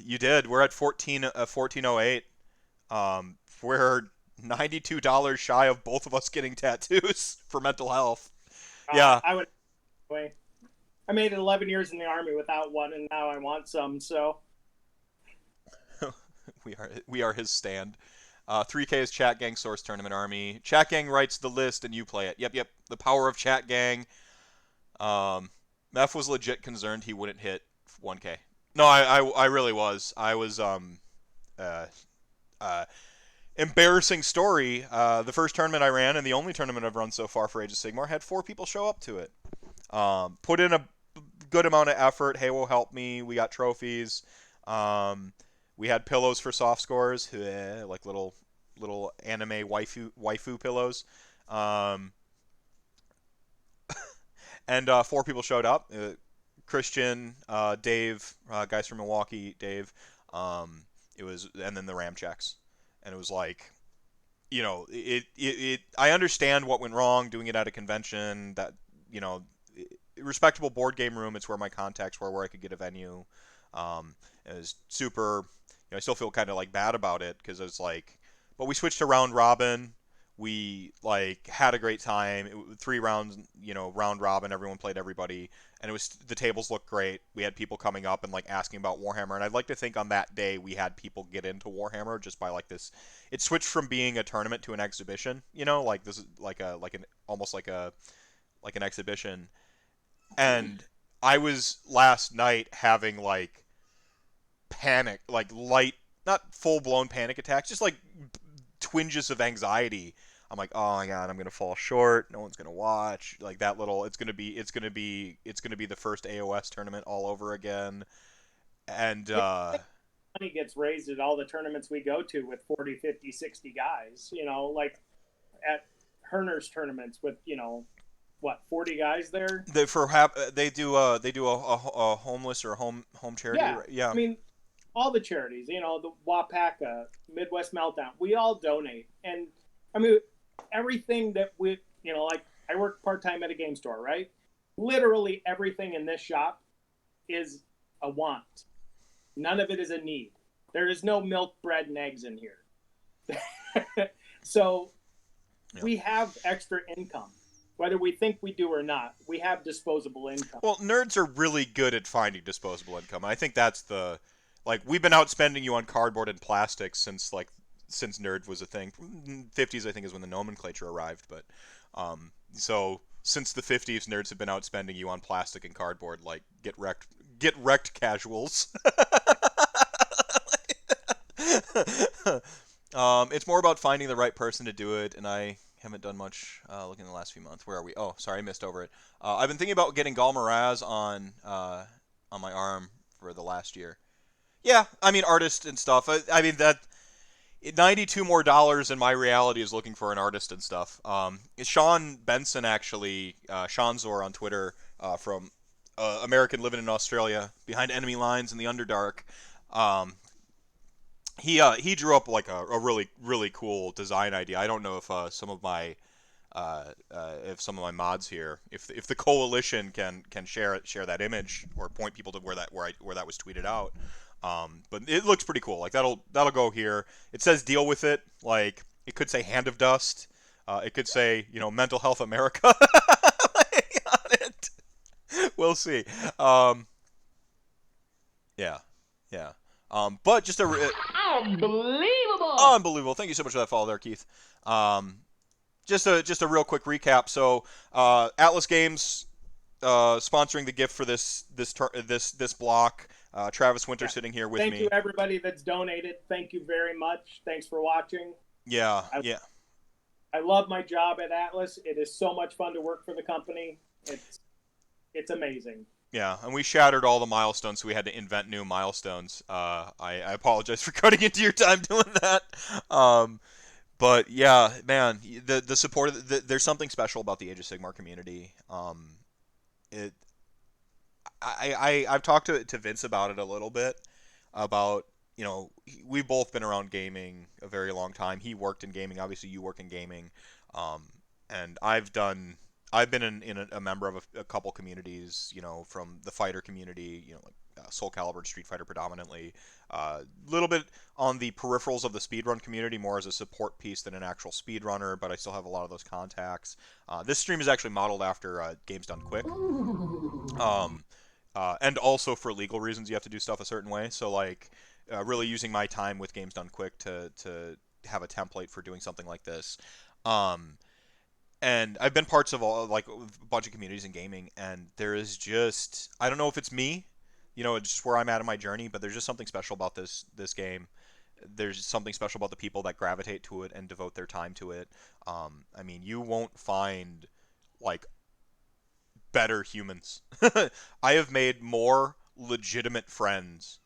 you did. We're at 1408. We're $92 shy of both of us getting tattoos for mental health. Yeah. I would. Anyway, I made it 11 years in the Army without one, and now I want some. So we are his stand. 3K is Chat Gang Source Tournament Army. Chat Gang writes the list and you play it. Yep. The power of Chat Gang. Meph was legit concerned he wouldn't hit 1K. No, I really was. I was embarrassing story. The first tournament I ran and the only tournament I've run so far for Age of Sigmar had 4 people show up to it. Put in a good amount of effort. Heywoah helped me. We got trophies. We had pillows for soft scores, like little anime waifu pillows. And 4 people showed up. Christian, Dave, guys from Milwaukee, Dave. It was, and then the Ram checks, and it was like, you know, it. I understand what went wrong doing it at a convention. That, you know, respectable board game room. It's where my contacts were, where I could get a venue. It was super. You know, I still feel kind of like bad about it because it's like, but we switched to round robin. We like had a great time. 3 rounds, you know, round robin. Everyone played everybody, and it was, the tables looked great. We had people coming up and like asking about Warhammer, and I'd like to think on that day we had people get into Warhammer just by like this. It switched from being a tournament to an exhibition. You know, like this is like almost like an exhibition. And I was last night having like panic, like light, not full blown panic attacks, just like twinges of anxiety. I'm like, oh my god, I'm gonna fall short. No one's gonna watch. Like that little, it's gonna be the first AOS tournament all over again. And money gets raised at all the tournaments we go to with 40, 50, 60 guys. You know, like at Herner's tournaments with, you know, what, 40 guys there. They do a homeless or a home charity. Yeah. Right? Yeah. I mean, all the charities, you know, the Wapaka, Midwest Meltdown, we all donate. And I mean, everything that we, you know, like I work part-time at a game store, right? Literally everything in this shop is a want. None of it is a need. There is no milk, bread, and eggs in here. So we have extra income. Whether we think we do or not, we have disposable income. Well, nerds are really good at finding disposable income. I think that's the, like, we've been outspending you on cardboard and plastic since nerd was a thing. 50s, I think, is when the nomenclature arrived. But so since the 50s, nerds have been outspending you on plastic and cardboard. Like, get wrecked, casuals. It's more about finding the right person to do it, and I haven't done much looking in the last few months. Where are we? Oh, sorry, I missed over it. I've been thinking about getting Galmaraz on my arm for the last year. Yeah, I mean, artist and stuff. I mean, that $92 more in my reality is looking for an artist and stuff. Sean Benson, actually, Seanzor on Twitter, from American living in Australia, behind enemy lines in the Underdark. He drew up like a really, really cool design idea. I don't know if some of my mods here, if the coalition can share that image or point people to where that was tweeted out. But it looks pretty cool. Like that'll go here. It says deal with it. Like it could say Hand of Dust. It could say, you know, Mental Health America like, on it. We'll see. Yeah. But just unbelievable. Thank you so much for that follow there, Keith. Just a real quick recap. So Atlas Games sponsoring the gift for this block. Travis Winter sitting here with Thank me. you, everybody that's donated. Thank you very much. Thanks for watching. Yeah. I love my job at Atlas. It is so much fun to work for the company. It's amazing. Yeah, and we shattered all the milestones, so we had to invent new milestones. I apologize for cutting into your time doing that. But yeah, man, the support of there's something special about the Age of Sigmar community. I've talked to Vince about it a little bit, about, we've both been around gaming a very long time. He worked in gaming, obviously you work in gaming, and I've been in a member of a couple communities, from the fighter community, like Soul Calibur and Street Fighter predominantly. A little bit on the peripherals of the speedrun community, more as a support piece than an actual speedrunner, but I still have a lot of those contacts. This stream is actually modeled after Games Done Quick. And also for legal reasons, you have to do stuff a certain way. So, like, really using my time with Games Done Quick to have a template for doing something like this. And I've been parts of a bunch of communities in gaming, and there is just, I don't know if it's me, just where I'm at in my journey, but there's just something special about this game. There's something special about the people that gravitate to it and devote their time to it. I mean, you won't find, like, better humans. I have made more legitimate friends.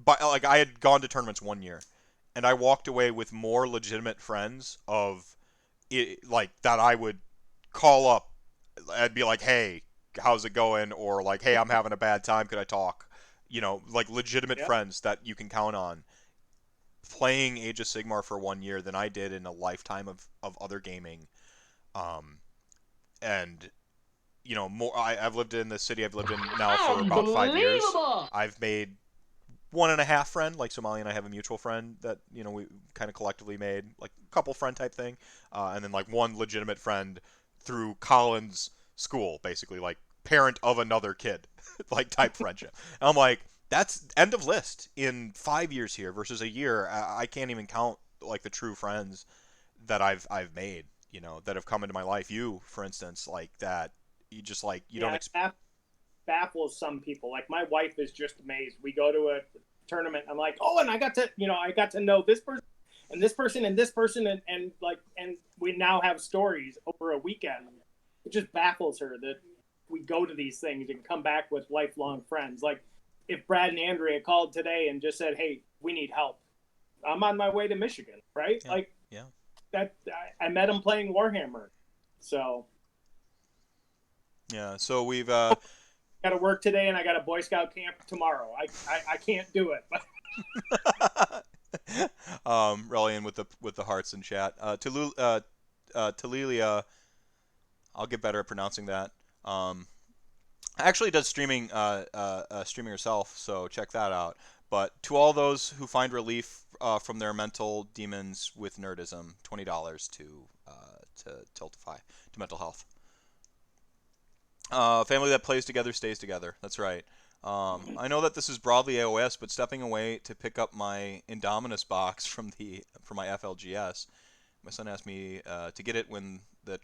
But, like, I had gone to tournaments one year, and I walked away with more legitimate friends that I would call up. I'd be like, hey, how's it going? Or like, hey, I'm having a bad time. Could I talk? Like legitimate friends that you can count on. Playing Age of Sigmar for 1 year than I did in a lifetime of other gaming. And, more. I've lived in the city I've lived in now for about 5 years. I've made 1.5 friend, like Somali and I have a mutual friend that, we kind of collectively made, like a couple friend type thing, and then like one legitimate friend through Colin's school, basically, like parent of another kid, like type friendship. And I'm like, that's end of list in 5 years here versus a year. I can't even count like the true friends that I've made, that have come into my life. You, for instance, like that, you just like you don't expect. Baffles some people. Like my wife is just amazed. We go to a tournament. I'm like, oh, and I got to know this person and this person and this person and we now have stories over a weekend. It just baffles her that we go to these things and come back with lifelong friends. Like if Brad and Andrea called today and just said, hey, we need help, I'm on my way to Michigan, right? Yeah. That I met him playing Warhammer, so yeah. So we've got to work today, and I got a Boy Scout camp tomorrow. I can't do it. Relian with the hearts in chat. Talilia, I'll get better at pronouncing that. Actually does streaming herself, so check that out. But to all those who find relief from their mental demons with nerdism, $20 to Tiltify, to mental health. Family that plays together stays together. That's right. I know that this is broadly AOS, but stepping away to pick up my Indominus box from my FLGS, my son asked me to get it when the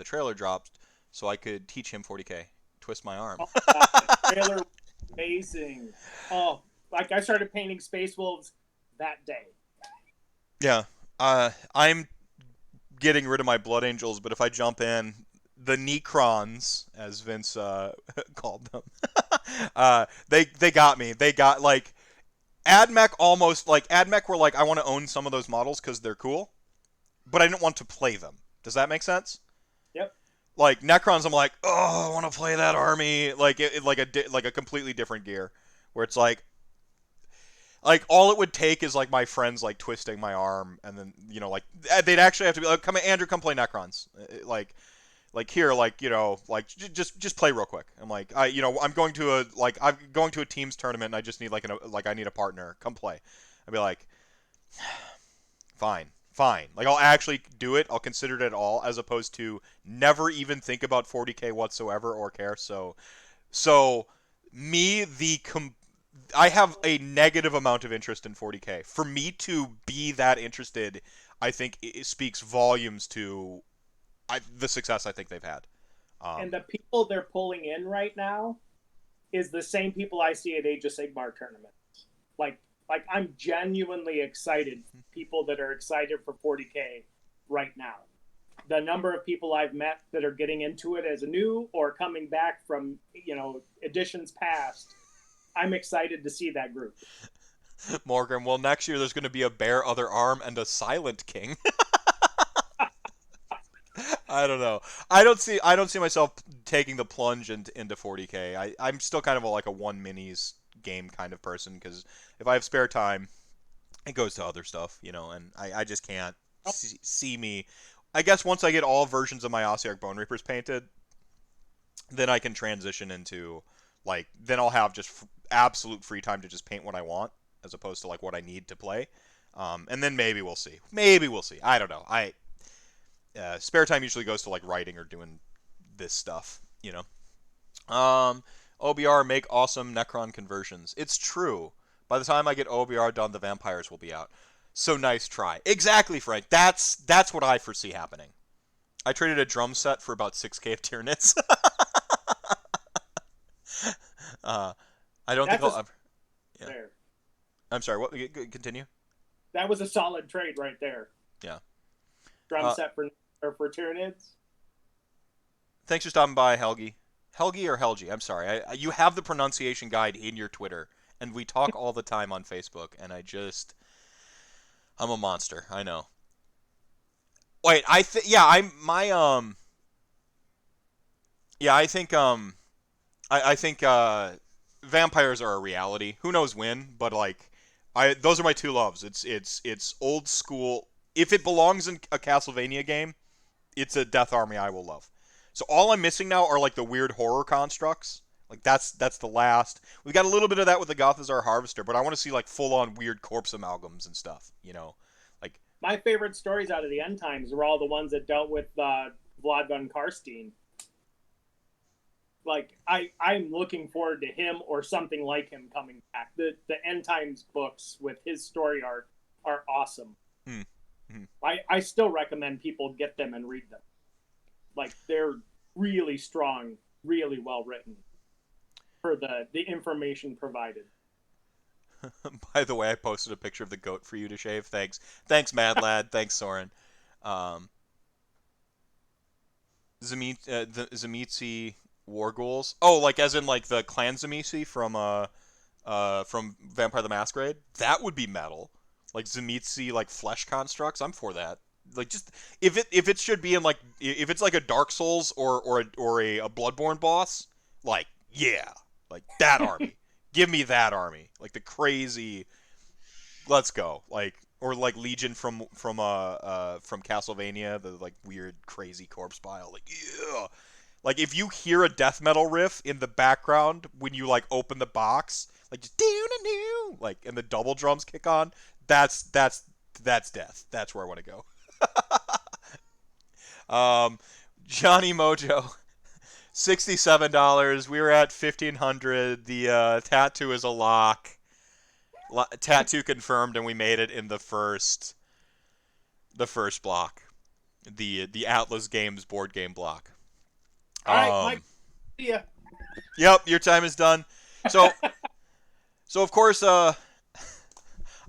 trailer dropped, so I could teach him 40K. Twist my arm. Trailer, amazing. Oh, like I started painting Space Wolves that day. Yeah. I'm getting rid of my Blood Angels, but if I jump in, the Necrons, as Vince called them, they got me. They got, like, AdMech were like, I want to own some of those models because they're cool, but I didn't want to play them. Does that make sense? Yep. Like, Necrons, I'm like, oh, I want to play that army. Like, like a completely different gear, where it's like all it would take is like my friends like twisting my arm, and then like they'd actually have to be like, come Andrew, come play Necrons, like here, like just play real quick. I'm like, I'm going to a teams tournament, and I just need I need a partner. Come play. I'd be like, fine. Like I'll actually do it. I'll consider it at all, as opposed to never even think about 40K whatsoever or care. So me, I have a negative amount of interest in 40K. For me to be that interested, I think it speaks volumes to the success I think they've had. And the people they're pulling in right now is the same people I see at Age of Sigmar tournaments. Like I'm genuinely excited. People that are excited for 40K right now. The number of people I've met that are getting into it as a new or coming back from, editions past, I'm excited to see that group. Morgan, well, next year there's going to be a Bear Other Arm and a Silent King. I don't know. I don't see myself taking the plunge into 40K. I'm still kind of like a one minis game kind of person, because if I have spare time, it goes to other stuff, and I just can't see me. I guess once I get all versions of my Ossiarch Bone Reapers painted, then I can transition into, then I'll have just absolute free time to just paint what I want, as opposed to, what I need to play. And then maybe we'll see. I don't know. Spare time usually goes to, writing or doing this stuff, OBR, make awesome Necron conversions. It's true. By the time I get OBR done, the vampires will be out. So nice try. Exactly, Frank. That's what I foresee happening. I traded a drum set for about 6K of Tyranids. I don't think I'll ever... Yeah. There. I'm sorry, what? Continue? That was a solid trade right there. Yeah. Drum set for Tyranids. Thanks for stopping by, Helgi. Helgi or Helgi? I'm sorry. You have the pronunciation guide in your Twitter, and we talk all the time on Facebook, and I'm a monster. I know. Wait, I think vampires are a reality. Who knows when, but those are my two loves. It's old school. If it belongs in a Castlevania game, it's a Death Army I will love. So all I'm missing now are the weird horror constructs. That's the last. We got a little bit of that with the Gothazar Harvester, but I want to see full on weird corpse amalgams and stuff. My favorite stories out of the end times were all the ones that dealt with Vlad von Karstein. I'm looking forward to him or something like him coming back. The end times books with his story arc are awesome. Mm-hmm. I still recommend people get them and read them. They're really strong, really well written for the information provided. By the way, I posted a picture of the goat for you to shave. Thanks, Mad Lad. Thanks, Soren. The Tzimisce War Ghouls. Oh, as in the Clan Tzimisce from Vampire the Masquerade. That would be metal. Tzimisce flesh constructs. I'm for that. Just if it should be in if it's a Dark Souls or a Bloodborne boss, that army. Give me that army. The crazy. Let's go. Or Legion from Castlevania, the weird crazy corpse pile. Yeah. If you hear a death metal riff in the background when you open the box, just doo-doo-doo, and the double drums kick on, that's death. That's where I want to go. Johnny Mojo, $67. We were at 1,500. The tattoo is a lock. Tattoo confirmed, and we made it in the first block, the Atlas Games board game block. All right, Mike. See ya. Yep, your time is done. So of course, I'm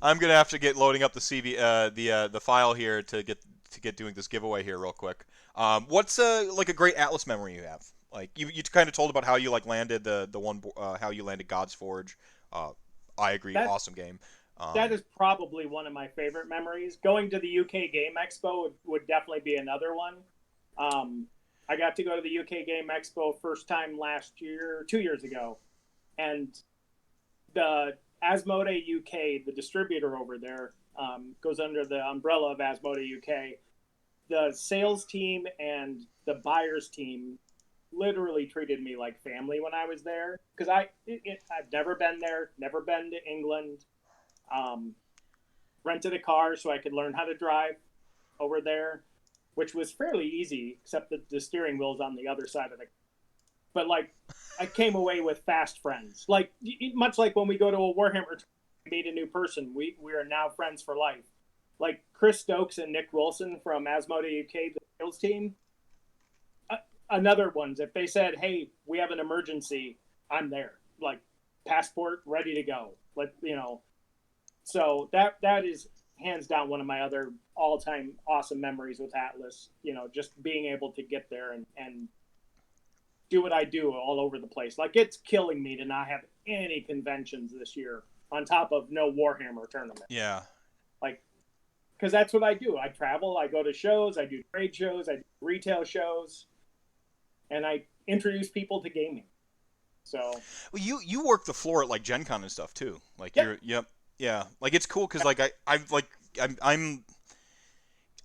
gonna have to get loading up the the file here to get doing this giveaway here real quick. What's a great Atlas memory you have? You kind of told about how you landed the one how you landed God's Forge. I agree, awesome game. That is probably one of my favorite memories. Going to the UK Game Expo would definitely be another one. I got to go to the UK Game Expo first time last year, 2 years ago, and the Asmodee UK, the distributor over there, goes under the umbrella of Asmodee UK. The sales team and the buyers team literally treated me like family when I was there, because I've never been there, never been to England. Rented a car so I could learn how to drive over there, which was fairly easy, except that the steering wheel's on the other side of the. But I came away with fast friends. Much like when we go to a Warhammer, meet a new person. We are now friends for life. Chris Stokes and Nick Wilson from Asmodee UK, the sales team. another ones. If they said, "Hey, we have an emergency," I'm there. Like passport ready to go. So that is hands down one of my other all-time awesome memories with Atlas. Just being able to get there and do what I do all over the place. Like, it's killing me to not have any conventions this year on top of no Warhammer tournament. Yeah. Like, because that's what I do. I travel, I go to shows, I do trade shows, I do retail shows, and I introduce people to gaming. So, well, you work the floor at like Gen Con and stuff too. Like Yep. yeah. Like, it's cool because like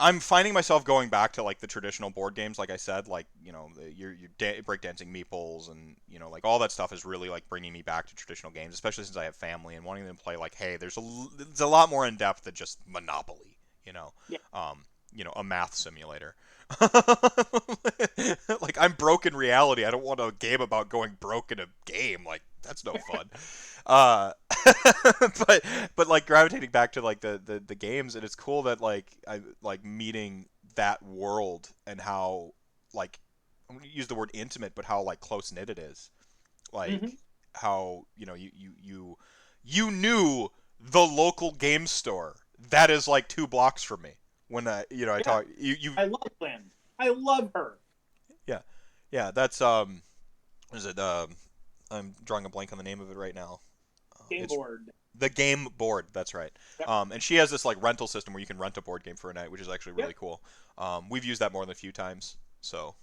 I'm finding myself going back to like the traditional board games, like I said, like your breakdancing meeples and like all that stuff is really like bringing me back to traditional games, especially since I have family and wanting them to play like, hey, there's a lot more in depth than just Monopoly, Yeah. A math simulator. Like, I'm broke in reality. I don't want a game about going broke in a game. Like, that's no fun. But like gravitating back to like the games, and it's cool that like I like meeting that world and how, like, I'm gonna use the word intimate, but how like close knit it is. Like, how you knew the local game store that is like 2 blocks from me. When I talk you I love Lynn. I love her. yeah, that's what is it, I'm drawing a blank on the name of it right now. Game board. The game board, that's right. Yep. And she has this like rental system where you can rent a board game for a night, which is actually really cool. We've used that more than a few times. So,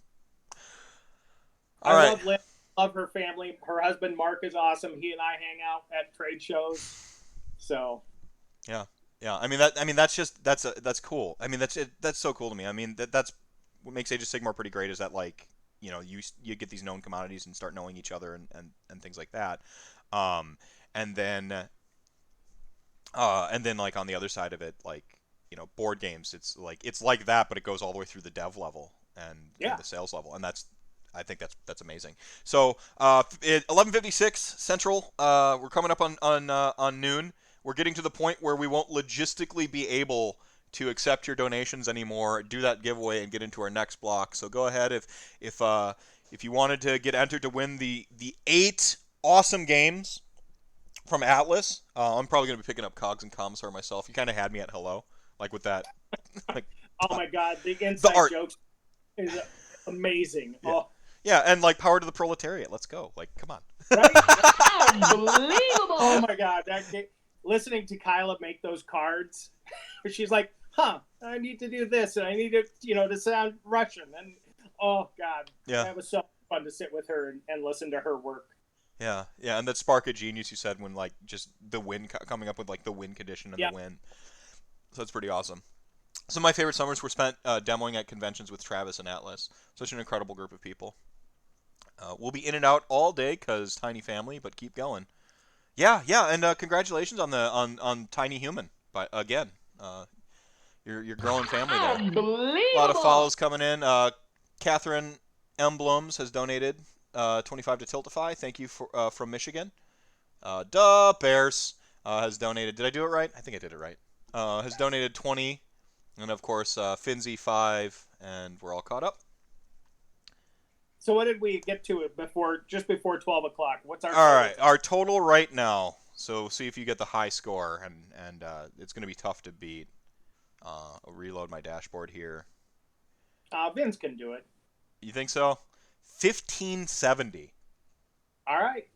I love Lynn. Love her family. Her husband Mark is awesome. He and I hang out at trade shows. So. Yeah. I mean that's cool. I mean that's so cool to me. I mean that's what makes Age of Sigmar pretty great, is that like you get these known commodities and start knowing each other and things like that. And then like on the other side of it, like board games, it's like that, but it goes all the way through the dev level and the sales level, and I think that's amazing. So 11:56 Central, we're coming up on noon. We're getting to the point where we won't logistically be able to accept your donations anymore, do that giveaway, and get into our next block. So go ahead if you wanted to get entered to win the 8 awesome games from Atlas. I'm probably going to be picking up Cogs and Commissar myself. You kind of had me at hello, like with that. Like, oh my God, the inside art jokes is amazing. Yeah. Oh. Yeah, and like power to the proletariat. Let's go. Like, come on. Right? Unbelievable! Oh my God, listening to Kyla make those cards, she's like, I need to do this, and I need to sound Russian, and oh God, that was so fun to sit with her and listen to her work. Yeah, and that spark of genius you said when like just the win coming up with like the win condition and the win. So that's pretty awesome. Some of my favorite summers were spent demoing at conventions with Travis and Atlas. Such an incredible group of people. We'll be in and out all day because tiny family, but keep going. Yeah, and congratulations on Tiny Human. But again, your growing family there. Unbelievable! A lot of follows coming in. Catherine Emblems has donated 25 to Tiltify. Thank you from Michigan. Bears has donated. Did I do it right? I think I did it right. Has donated 20, and of course Finzi 5, and we're all caught up. So what did we get to just before 12 o'clock? What's our all right? Our total right now. So see if you get the high score, and it's going to be tough to beat. I'll reload my dashboard here. Vince can do it. You think so? 1570. All right.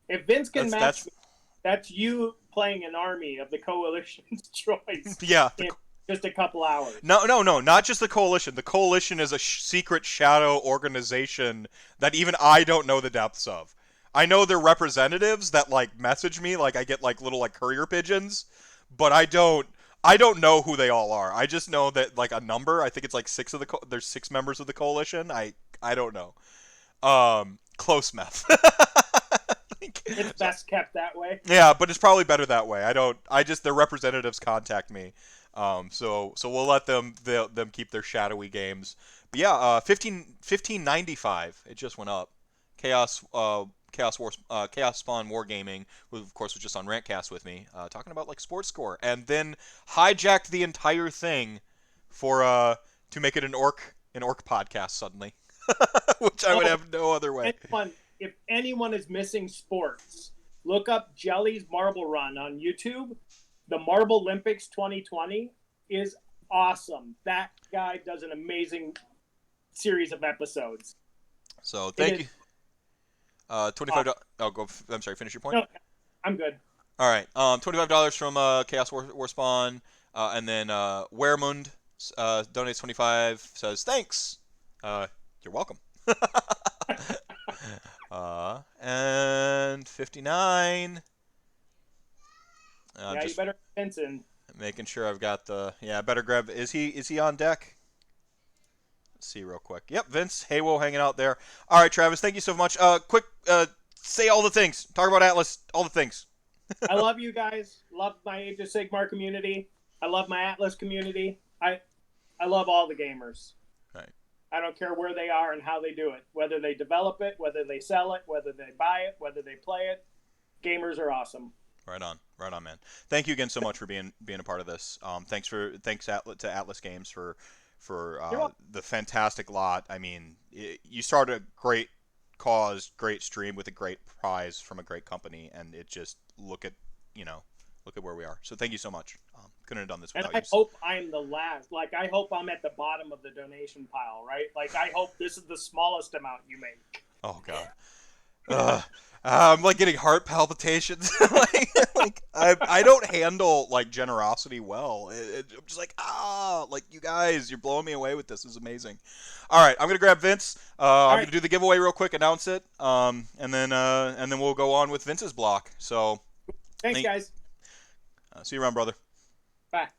If Vince can match, that's you playing an army of the Coalition's choice. Yeah. In just a couple hours. No, not just the Coalition. The Coalition is a secret shadow organization that even I don't know the depths of. I know their representatives that like message me, like I get like little like courier pigeons, but I don't know who they all are. I just know that like a number. I think it's like 6 of there's 6 members of the Coalition. I don't know. Close meth. It's best kept that way. Yeah, but it's probably better that way. Their representatives contact me. So we'll let them keep their shadowy games. But yeah, 1595. It just went up. Chaos Spawn Wargaming, who of course was just on Rantcast with me, talking about like sports score, and then hijacked the entire thing for to make it an orc podcast suddenly. which I would have no other way. If anyone is missing sports, look up Jelly's Marble Run on YouTube. The Marble Olympics 2020 is awesome. That guy does an amazing series of episodes. So thank you. $25. Oh, go. I'm sorry. Finish your point. No, I'm good. All right. $25 from Chaos War Spawn, and then Weremund donates 25. Says thanks. You're welcome. And 59. Yeah, just you better Vincent. making sure I've got the. Yeah, I better grab. Is he on deck? Let's see real quick. Yep, Vince Heywoah hanging out there. All right, Travis. Thank you so much. Quick. Say all the things. Talk about Atlas. All the things. I love you guys. Love my Age of Sigmar community. I love my Atlas community. I love all the gamers. Right. I don't care where they are and how they do it. Whether they develop it, whether they sell it, whether they buy it, whether they play it. Gamers are awesome. Right on, man. Thank you again so much for being a part of this. Thanks to Atlas Games for the fantastic lot. I mean, you started a great cause, great stream with a great prize from a great company, and it just look at where we are. So thank you so much. Couldn't have done this without you. And I hope I'm the last. Like, I hope I'm at the bottom of the donation pile, right? Like, I hope this is the smallest amount you make. Oh God. I'm like getting heart palpitations. I don't handle like generosity well. I'm just like you guys, you're blowing me away with this. This is amazing. All right, I'm gonna grab Vince. I'm gonna do the giveaway real quick, announce it, and then we'll go on with Vince's block. So thanks guys. See you around, brother. Bye.